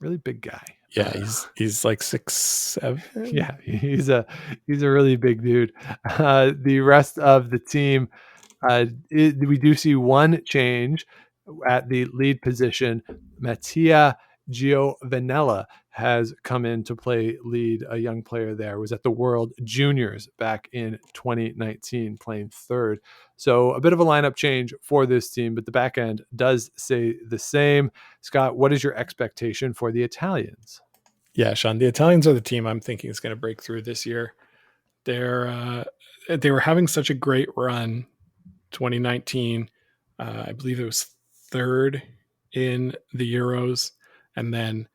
[SPEAKER 5] really big guy.
[SPEAKER 6] Yeah, he's like 6'7".
[SPEAKER 5] Yeah, he's a really big dude. The rest of the team We do see one change at the lead position. Mattia Giovanella has come in to play lead. A young player there was at the World Juniors back in 2019, playing third. So a bit of a lineup change for this team, but the back end does stay the same. Scott, what is your expectation for the Italians?
[SPEAKER 6] Yeah, Sean, the Italians are the team I'm thinking is going to break through this year. They were having such a great run 2019. I believe it was third in the Euros, and then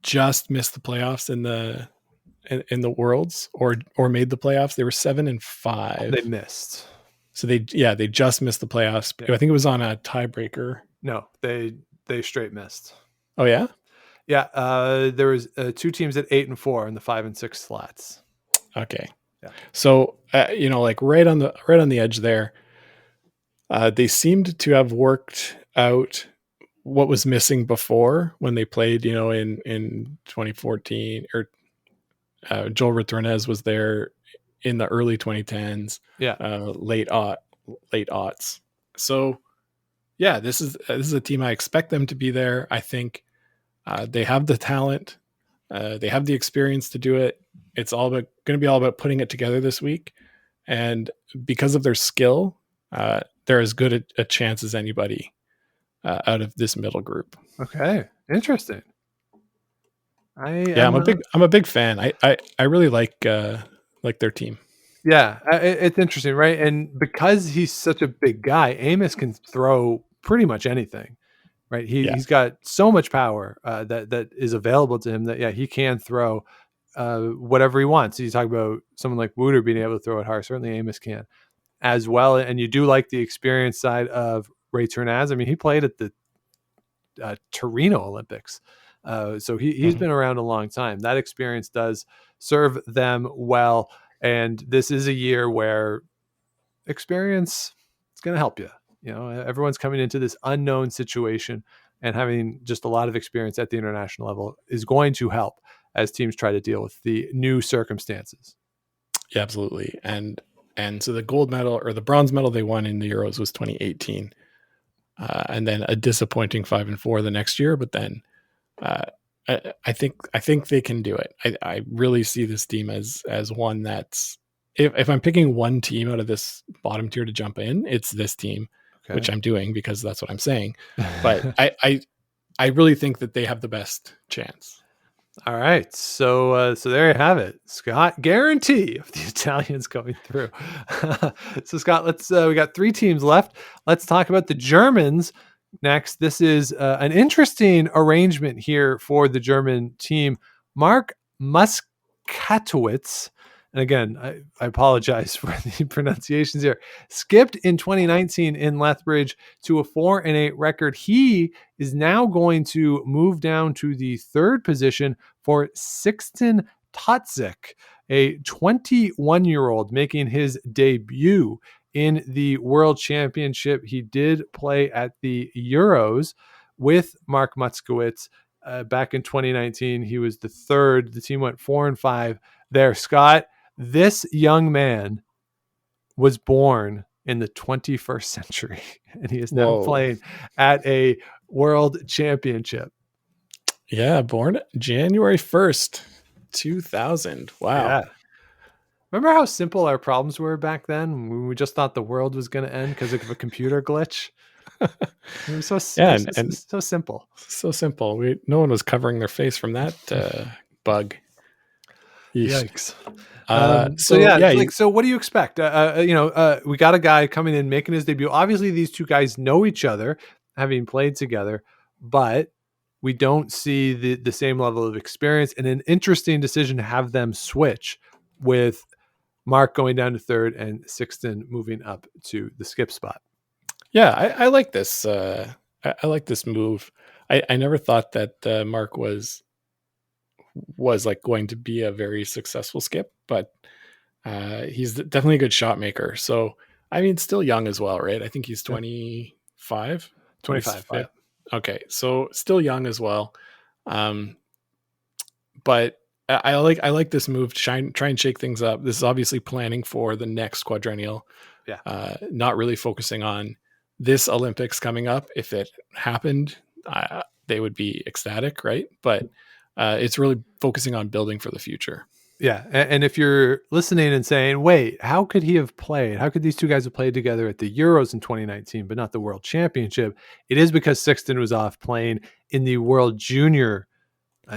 [SPEAKER 6] just missed the playoffs in the Worlds, or made the playoffs. They were 7-5.
[SPEAKER 5] They missed.
[SPEAKER 6] So they just missed the playoffs.
[SPEAKER 5] Yeah.
[SPEAKER 6] I think it was on a tiebreaker.
[SPEAKER 5] No, they straight missed.
[SPEAKER 6] Oh yeah,
[SPEAKER 5] yeah. There was 2 teams at 8 and 4 in the 5 and 6 slots.
[SPEAKER 6] Okay.
[SPEAKER 5] Yeah.
[SPEAKER 6] So like right on the edge there, they seemed to have worked out what was missing before when they played, in 2014, or Joel Retornez was there in the early 2010s, late aughts. So yeah, this is a team I expect them to be there. I think they have the talent, they have the experience to do it. It's going to be all about putting it together this week, and because of their skill, they're as good a chance as anybody out of this middle group.
[SPEAKER 5] Okay, interesting.
[SPEAKER 6] I'm a big fan. I really like their team.
[SPEAKER 5] Yeah, it's interesting, right? And because he's such a big guy, Amos can throw pretty much anything, right? He's got so much power that is available to him that he can throw whatever he wants. You talk about someone like Wooter being able to throw it hard. Certainly Amos can as well. And you do like the experience side of Ray Turnaz. I mean, he played at the Torino Olympics. So he's been around a long time. That experience does serve them well. And this is a year where experience is going to help you. Everyone's coming into this unknown situation, and having just a lot of experience at the international level is going to help as teams try to deal with the new circumstances.
[SPEAKER 6] Yeah, absolutely. And so the gold medal or the bronze medal they won in the Euros was 2018. And then a disappointing 5-4 the next year. But then I think they can do it. I really see this team as one that's, if I'm picking one team out of this bottom tier to jump in, it's this team, which I'm doing because that's what I'm saying. But I really think that they have the best chance.
[SPEAKER 5] All right, so there you have it, Scott. Guarantee of the Italians going through. So Scott, we got 3 teams left. Let's talk about the Germans next. This is an interesting arrangement here for the German team. Mark Muskatowicz, and again, I apologize for the pronunciations here, skipped in 2019 in Lethbridge to a 4-8 record. He is now going to move down to the 3rd position for Sixten Totzik, a 21-year-old making his debut in the World Championship. He did play at the Euros with Mark Muskowitz back in 2019. He was the 3rd. The team went 4-5 there. Scott, this young man was born in the 21st century, and he is now playing at a World Championship.
[SPEAKER 6] Yeah, born January 1st, 2000. Wow.
[SPEAKER 5] Yeah. Remember how simple our problems were back then when we just thought the world was going to end because of a computer glitch? It was so simple.
[SPEAKER 6] So simple. No one was covering their face from that bug.
[SPEAKER 5] Yikes. So what do you expect? We got a guy coming in, making his debut. Obviously, these two guys know each other, having played together, but we don't see the same level of experience, and an interesting decision to have them switch with Mark going down to 3rd and Sixten moving up to the skip spot.
[SPEAKER 6] Yeah, I like this. I like this move. I never thought that Mark was like going to be a very successful skip, but he's definitely a good shot maker. So, I mean, still young as well, right? I think he's 25.
[SPEAKER 5] 25. Yeah.
[SPEAKER 6] Okay, so still young as well. But I like this move to try and shake things up. This is obviously planning for the next quadrennial Not really focusing on this Olympics coming up. If it happened, they would be ecstatic, right? But it's really focusing on building for the future.
[SPEAKER 5] Yeah. And if you're listening and saying, wait, how could he have played? How could these two guys have played together at the Euros in 2019, but not the World Championship? It is because Sixton was off playing in the World Junior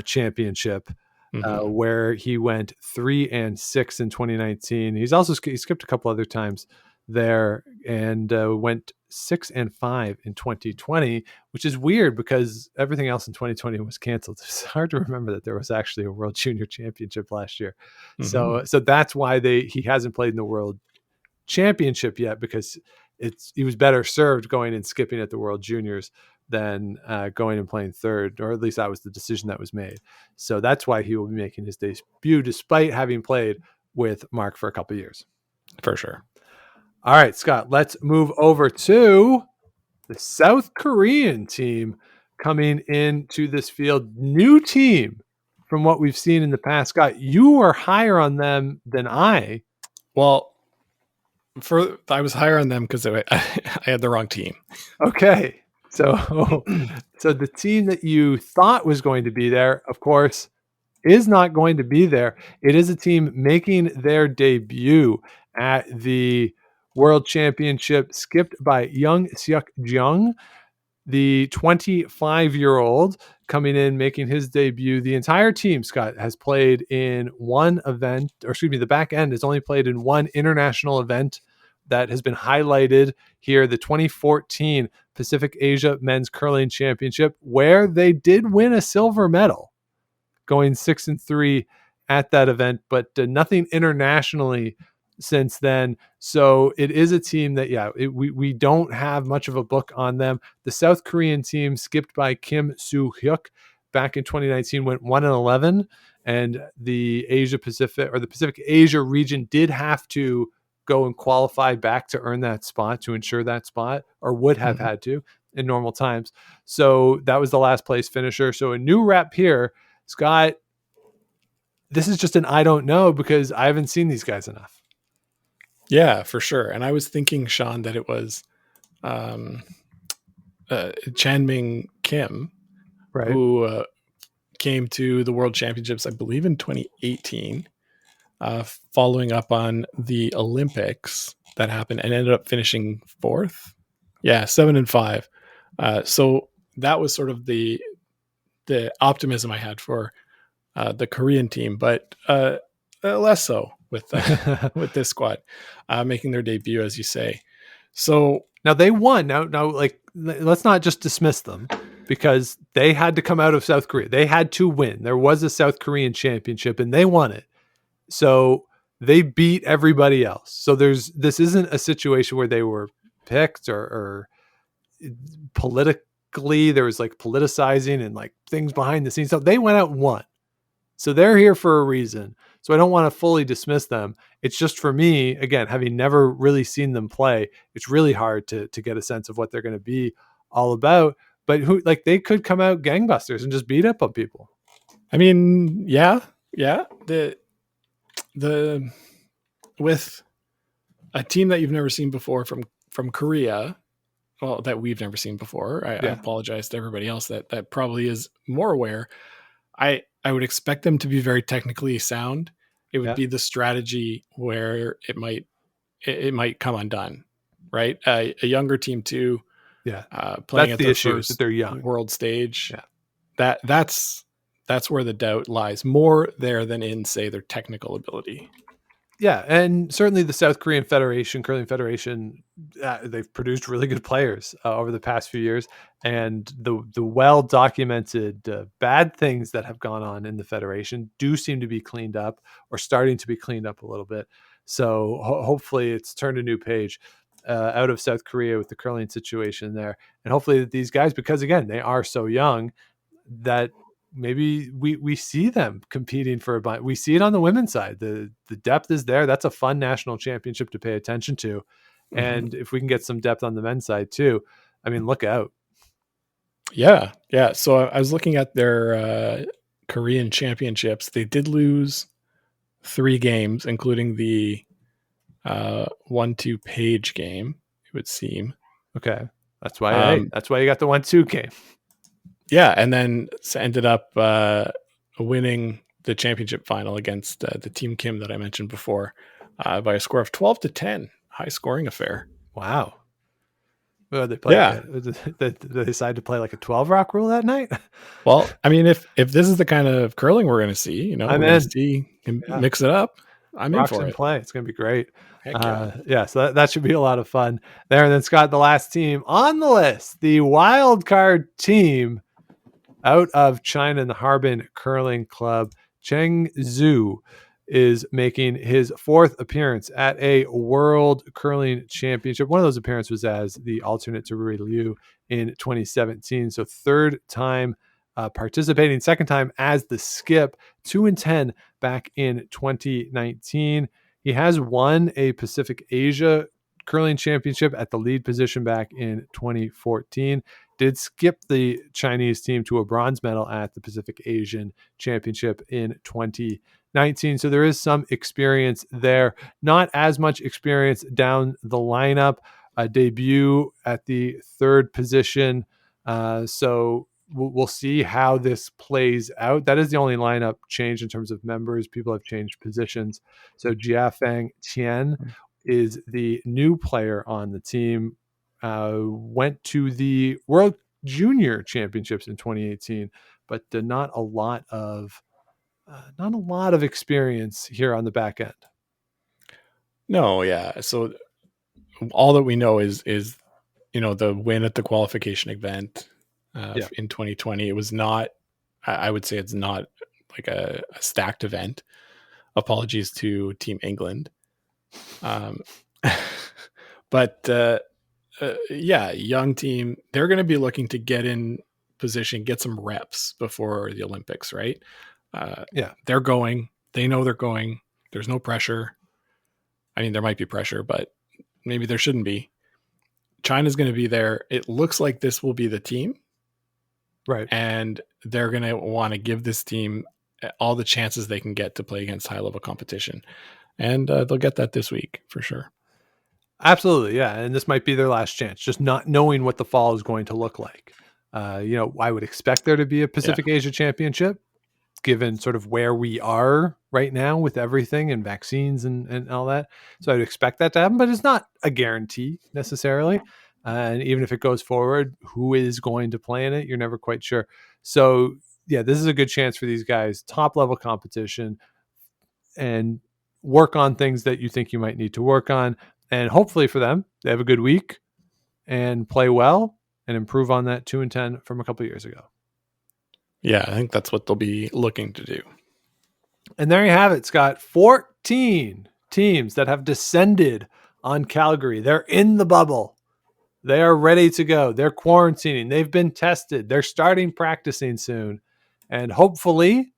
[SPEAKER 5] Championship, where he went 3-6 in 2019. He skipped a couple other times there and went 6-5 in 2020, which is weird because everything else in 2020 was canceled. It's hard to remember that there was actually a World Junior Championship last year. So that's why he hasn't played in the World Championship yet, because he was better served going and skipping at the World Juniors than going and playing third, or at least that was the decision that was made. So that's why he will be making his debut, despite having played with Mark for a couple of years.
[SPEAKER 6] For sure.
[SPEAKER 5] All right, Scott, let's move over to the South Korean team coming into this field. New team from what we've seen in the past. Scott, you are higher on them than I.
[SPEAKER 6] Well, I was higher on them because I had the wrong team.
[SPEAKER 5] Okay. So the team that you thought was going to be there, of course, is not going to be there. It is a team making their debut at the World Championship, skipped by Young Seok Jung, the 25-year-old coming in, making his debut. The entire team, Scott, has played in one event, or excuse me, the back end has only played in one international event that has been highlighted here, the 2014 Pacific Asia Men's Curling Championship, where they did win a silver medal, going 6-3 at that event, but nothing internationally since then. So it is a team that, we don't have much of a book on them. The South Korean team, skipped by Kim Soo-hyuk, back in 2019 went 1-11, and the Asia Pacific, or the Pacific Asia region, did have to go and qualify back to earn that spot, to ensure that spot, or would have had to in normal times. So that was the last place finisher. So a new rep here, Scott. This is just an I don't know, because I haven't seen these guys enough.
[SPEAKER 6] Yeah, for sure. And I was thinking, Sean, that it was Chanming Kim,
[SPEAKER 5] right,
[SPEAKER 6] who came to the World Championships, I believe, in 2018, following up on the Olympics that happened, and ended up finishing fourth. Yeah, 7-5. So that was sort of the optimism I had for the Korean team, but less so with with this squad making their debut, as you say. So
[SPEAKER 5] now they won. Now, like, let's not just dismiss them, because they had to come out of South Korea. They had to win. There was a South Korean championship, and they won it. So they beat everybody else. So this isn't a situation where they were picked or politically there was like politicizing and like things behind the scenes. So they went out and won. So they're here for a reason. So I don't want to fully dismiss them. It's just, for me, again, having never really seen them play, it's really hard to get a sense of what they're going to be all about. But they could come out gangbusters and just beat up on people.
[SPEAKER 6] I mean, yeah. The with a team that you've never seen before from Korea, well, that we've never seen before. I apologize to everybody else that probably is more aware. I would expect them to be very technically sound. It would be the strategy where it might come undone, right? A younger team too.
[SPEAKER 5] Yeah,
[SPEAKER 6] playing
[SPEAKER 5] that's
[SPEAKER 6] at
[SPEAKER 5] the
[SPEAKER 6] their
[SPEAKER 5] issue,
[SPEAKER 6] first
[SPEAKER 5] that they're young.
[SPEAKER 6] World stage.
[SPEAKER 5] Yeah,
[SPEAKER 6] that's where the doubt lies, more there than in, say, their technical ability.
[SPEAKER 5] Yeah, and certainly the South Korean Curling Federation, they've produced really good players over the past few years, and the well-documented bad things that have gone on in the federation do seem to be cleaned up, or starting to be cleaned up a little bit. So hopefully it's turned a new page out of South Korea with the curling situation there, and hopefully that these guys, because again, they are so young, that maybe we see them competing for a. We see it on the women's side. The depth is there. That's a fun national championship to pay attention to. And if we can get some depth on the men's side too, I mean, look out.
[SPEAKER 6] Yeah. So I was looking at their Korean championships. They did lose 3 games, including the 1-2 page game, it would seem.
[SPEAKER 5] Okay. That's why you got the 1-2 game.
[SPEAKER 6] Yeah, and then ended up winning the championship final against the Team Kim that I mentioned before by a score of 12-10. High scoring affair.
[SPEAKER 5] Wow. Well, they play.
[SPEAKER 6] Yeah.
[SPEAKER 5] They decided to play like a 12 rock rule that night.
[SPEAKER 6] Well, I mean, if this is the kind of curling we're going to see, we're going to see him mix it up. I'm
[SPEAKER 5] Rocks
[SPEAKER 6] in for
[SPEAKER 5] in
[SPEAKER 6] it.
[SPEAKER 5] play. It's going to be great.
[SPEAKER 6] Heck yeah.
[SPEAKER 5] Yeah, so that should be a lot of fun there. And then Scott, the last team on the list, the wild card team out of China in the Harbin Curling Club, Cheng Zhu, is making his fourth appearance at a World Curling Championship. One of those appearances was as the alternate to Rui Liu in 2017. So third time participating, second time as the skip, 2-10 back in 2019. He has won a Pacific Asia Curling Championship at the lead position back in 2014. Did skip the Chinese team to a bronze medal at the Pacific Asian Championship in 2019. So there is some experience there. Not as much experience down the lineup. A debut at the third position. So we'll see how this plays out. That is the only lineup change in terms of members. People have changed positions. So Jiafeng Tian is the new player on the team. Went to the World Junior Championships in 2018, but not a lot of experience here on the back end.
[SPEAKER 6] No, yeah. So all that we know is the win at the qualification event in 2020. It was not. I would say it's not like a stacked event. Apologies to Team England. But yeah, young team. They're going to be looking to get in position, get some reps before the Olympics, right? They're going. They know they're going. There's no pressure. I mean, there might be pressure, but maybe there shouldn't be. China's going to be there. It looks like this will be the team.
[SPEAKER 5] Right.
[SPEAKER 6] And they're going to want to give this team all the chances they can get to play against high-level competition. And they'll get that this week for sure.
[SPEAKER 5] Absolutely, yeah. And this might be their last chance, just not knowing what the fall is going to look like. I would expect there to be a Pacific Asia Championship, given sort of where we are right now with everything and vaccines and all that. So I'd expect that to happen, but it's not a guarantee necessarily. And even if it goes forward, who is going to play in it? You're never quite sure. So yeah, this is a good chance for these guys, top level competition, and work on things that you think you might need to work on. And hopefully for them, they have a good week and play well and improve on that 2-10 from a couple of years ago.
[SPEAKER 6] Yeah, I think that's what they'll be looking to do.
[SPEAKER 5] And there you have it, Scott. 14 teams that have descended on Calgary. They're in the bubble. They are ready to go. They're quarantining. They've been tested. They're starting practicing soon. And hopefully,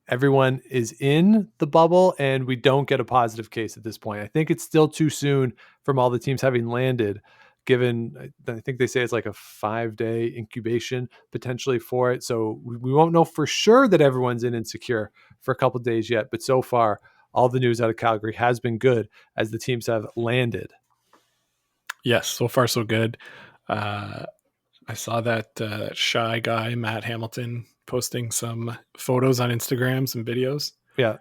[SPEAKER 5] everyone is in the bubble and we don't get a positive case at this point. I think it's still too soon from all the teams having landed, given I think they say it's like a 5-day incubation potentially for it. So we won't know for sure that everyone's in and secure for a couple of days yet. But so far, all the news out of Calgary has been good as the teams have landed.
[SPEAKER 6] Yes, so far so good. I saw that shy guy, Matt Hamilton, posting some photos on Instagram, some videos.
[SPEAKER 5] Yeah.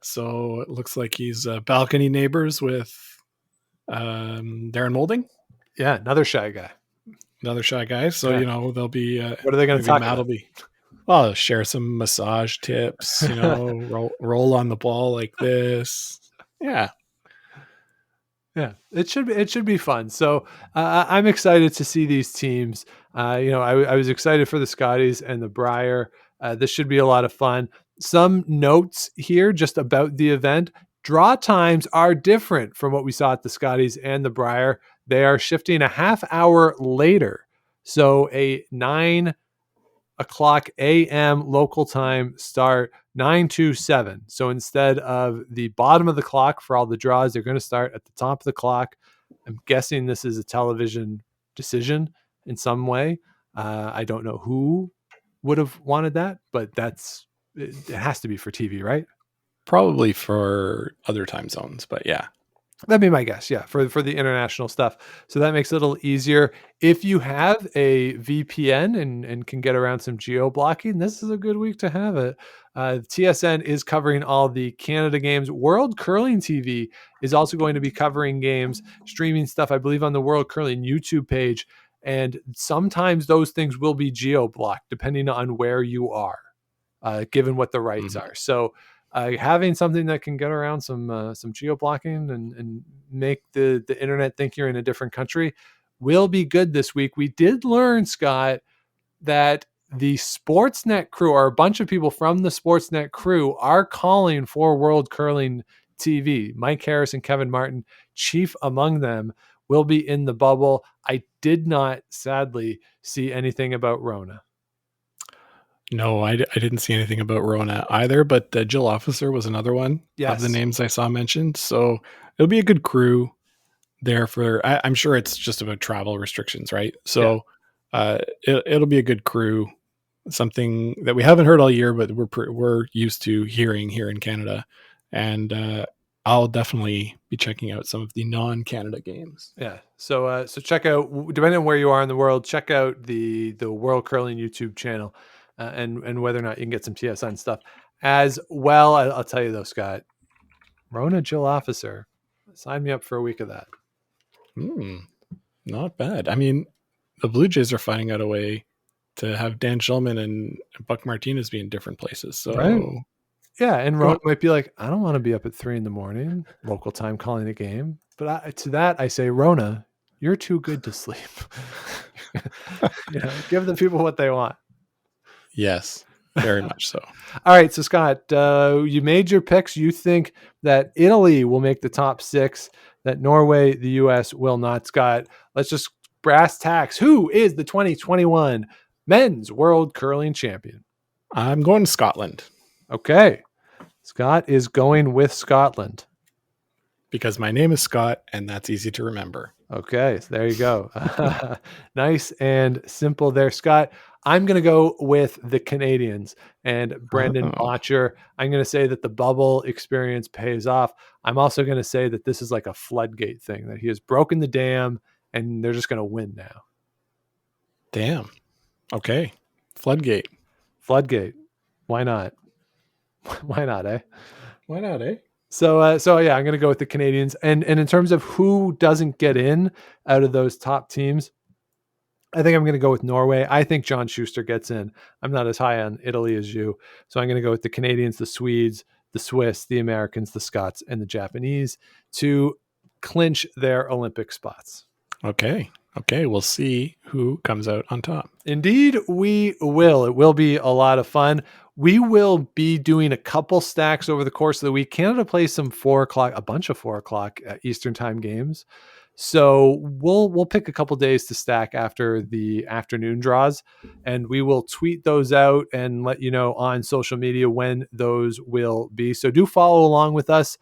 [SPEAKER 6] So it looks like he's balcony neighbors with Darren Moulding.
[SPEAKER 5] Yeah, another shy guy.
[SPEAKER 6] So, they'll be...
[SPEAKER 5] what are they going to talk about?
[SPEAKER 6] Well, share some massage tips, roll on the ball like this. Yeah.
[SPEAKER 5] Yeah, it should be fun. So I'm excited to see these teams. I was excited for the Scotties and the Brier. This should be a lot of fun. Some notes here just about the event. Draw times are different from what we saw at the Scotties and the Brier. They are shifting a half hour later. So a 9 o'clock a.m. local time start, 9-7. So instead of the bottom of the clock for all the draws, they're going to start at the top of the clock. I'm guessing this is a television decision in some way. I don't know who would have wanted that, but it has to be for TV, right?
[SPEAKER 6] Probably for other time zones, but yeah.
[SPEAKER 5] That'd be my guess, yeah, for the international stuff. So that makes it a little easier. If you have a VPN and can get around some geo blocking, this is a good week to have it. TSN is covering all the Canada games. World Curling TV is also going to be covering games, streaming stuff, I believe, on the World Curling YouTube page. And sometimes those things will be geo blocked depending on where you are, given what the rights are. So having something that can get around some geo blocking and make the internet think you're in a different country will be good this week. We did learn, Scott, that the Sportsnet crew, or a bunch of people from the Sportsnet crew, are calling for World Curling TV. Mike Harris and Kevin Martin, chief among them, will be in the bubble. I did not, sadly, see anything about Rona.
[SPEAKER 6] No, I didn't see anything about Rona either, but Jill Officer was another one of the names I saw mentioned. So it'll be a good crew there for, I'm sure it's just about travel restrictions, right? So it'll be a good crew, something that we haven't heard all year, but we're used to hearing here in Canada. And I'll definitely be checking out some of the non-Canada games.
[SPEAKER 5] Yeah. So check out, depending on where you are in the world, check out the World Curling YouTube channel. And whether or not you can get some TSN stuff as well. I'll tell you though, Scott, Rona Jill Officer, sign me up for a week of that.
[SPEAKER 6] Not bad. I mean, the Blue Jays are finding out a way to have Dan Shulman and Buck Martinez be in different places. So
[SPEAKER 5] right. Yeah, and Rona might be like, I don't want to be up at 3 a.m. local time calling a game. But to that I say, Rona, you're too good to sleep. Give the people what they want.
[SPEAKER 6] Yes, very much so.
[SPEAKER 5] All right, so Scott, you made your picks. You think that Italy will make the top 6, that Norway, the U.S. will not. Scott, let's just brass tacks. Who is the 2021 men's world curling champion?
[SPEAKER 6] I'm going to Scotland.
[SPEAKER 5] Okay. Scott is going with Scotland.
[SPEAKER 6] Because my name is Scott, and that's easy to remember.
[SPEAKER 5] Okay, so there you go. Nice and simple there, Scott. I'm going to go with the Canadians and Brendan Botcher. I'm going to say that the bubble experience pays off. I'm also going to say that this is like a floodgate thing, that he has broken the dam and they're just going to win now.
[SPEAKER 6] Damn. Okay. Floodgate.
[SPEAKER 5] Why not? Why not, eh?
[SPEAKER 6] Why not, eh?
[SPEAKER 5] So yeah, I'm going to go with the Canadians. And in terms of who doesn't get in out of those top teams, I think I'm going to go with Norway. I think John Schuster gets in. I'm not as high on Italy as you. So I'm going to go with the Canadians, the Swedes, the Swiss, the Americans, the Scots, and the Japanese to clinch their Olympic spots.
[SPEAKER 6] Okay. We'll see who comes out on top.
[SPEAKER 5] Indeed, we will. It will be a lot of fun. We will be doing a couple stacks over the course of the week. Canada plays some 4 o'clock, a bunch of 4 o'clock Eastern time games. So we'll pick a couple days to stack after the afternoon draws, and we will tweet those out and let you know on social media when those will be. So do follow along with us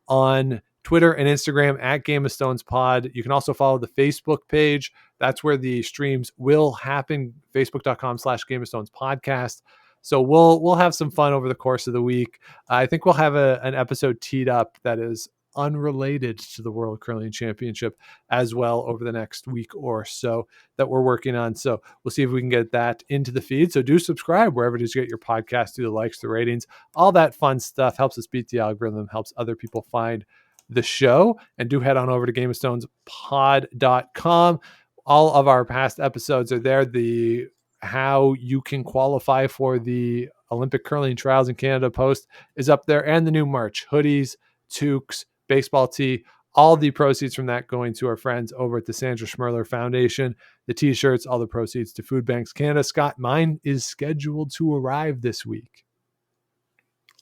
[SPEAKER 5] on Twitter and Instagram at Game of Stones Pod. You can also follow the Facebook page. That's where the streams will happen. Facebook.com/Game of Stones Podcast. So we'll have some fun over the course of the week. I think we'll have an episode teed up that is unrelated to the World Curling Championship as well over the next week or so that we're working on. So we'll see if we can get that into the feed. So do subscribe wherever it is you get your podcast, do the likes, the ratings, all that fun stuff helps us beat the algorithm, helps other people find the show. And do head on over to GameOfStonesPod.com. All of our past episodes are there. The how you can qualify for the Olympic curling trials in Canada post is up there, and the new merch, hoodies, toques, baseball tee, all the proceeds from that going to our friends over at the Sandra Schmerler Foundation. The t-shirts, all the proceeds to Food Banks Canada. Scott, mine is scheduled to arrive this week.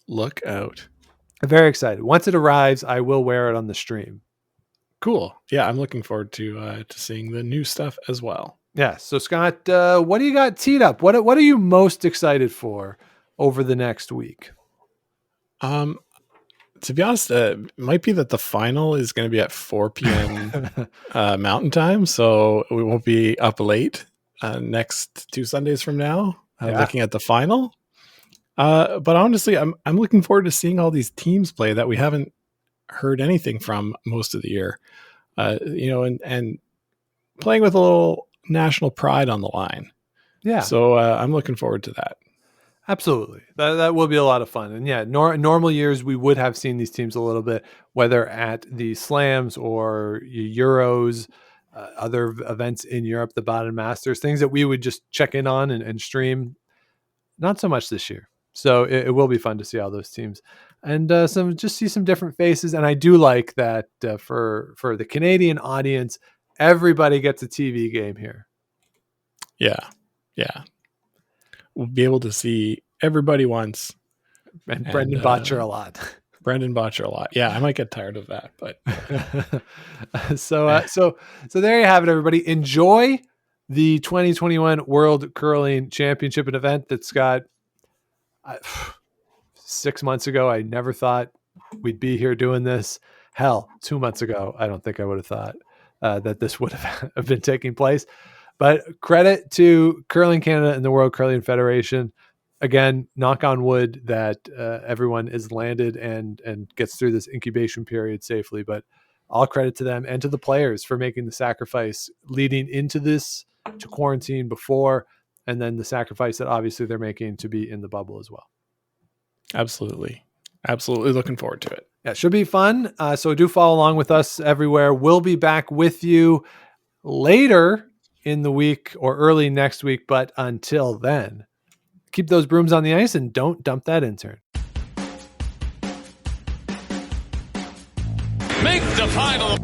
[SPEAKER 6] Look out.
[SPEAKER 5] I'm very excited. Once it arrives, I will wear it on the stream.
[SPEAKER 6] Cool. Yeah, I'm looking forward to seeing the new stuff as well.
[SPEAKER 5] Yeah. So Scott, what do you got teed up? What are you most excited for over the next week?
[SPEAKER 6] To be honest, it might be that the final is going to be at 4 p.m. Mountain Time, so we won't be up late next 2 Sundays from now looking at the final. But honestly, I'm looking forward to seeing all these teams play that we haven't heard anything from most of the year. And playing with a little national pride on the line.
[SPEAKER 5] Yeah.
[SPEAKER 6] So I'm looking forward to that.
[SPEAKER 5] Absolutely. That will be a lot of fun. And yeah, normal years, we would have seen these teams a little bit, whether at the slams or Euros, other events in Europe, the Baden Masters, things that we would just check in on and stream. Not so much this year. So it will be fun to see all those teams and see some different faces. And I do like that for the Canadian audience, everybody gets a TV game here.
[SPEAKER 6] Yeah. Yeah. We'll be able to see everybody once.
[SPEAKER 5] And Brendan Botcher a lot.
[SPEAKER 6] Brendan Botcher a lot. Yeah, I might get tired of that, but
[SPEAKER 5] so there you have it, everybody. Enjoy the 2021 World Curling Championship, an event that's got 6 months ago, I never thought we'd be here doing this. Hell, 2 months ago, I don't think I would have thought that this would have been taking place. But credit to Curling Canada and the World Curling Federation. Again, knock on wood that everyone is landed and gets through this incubation period safely. But all credit to them and to the players for making the sacrifice leading into this, to quarantine before, and then the sacrifice that obviously they're making to be in the bubble as well.
[SPEAKER 6] Absolutely. Absolutely looking forward to it.
[SPEAKER 5] Yeah, it should be fun. So do follow along with us everywhere. We'll be back with you later in the week or early next week. But until then, keep those brooms on the ice and don't dump that intern.
[SPEAKER 4] Make the final.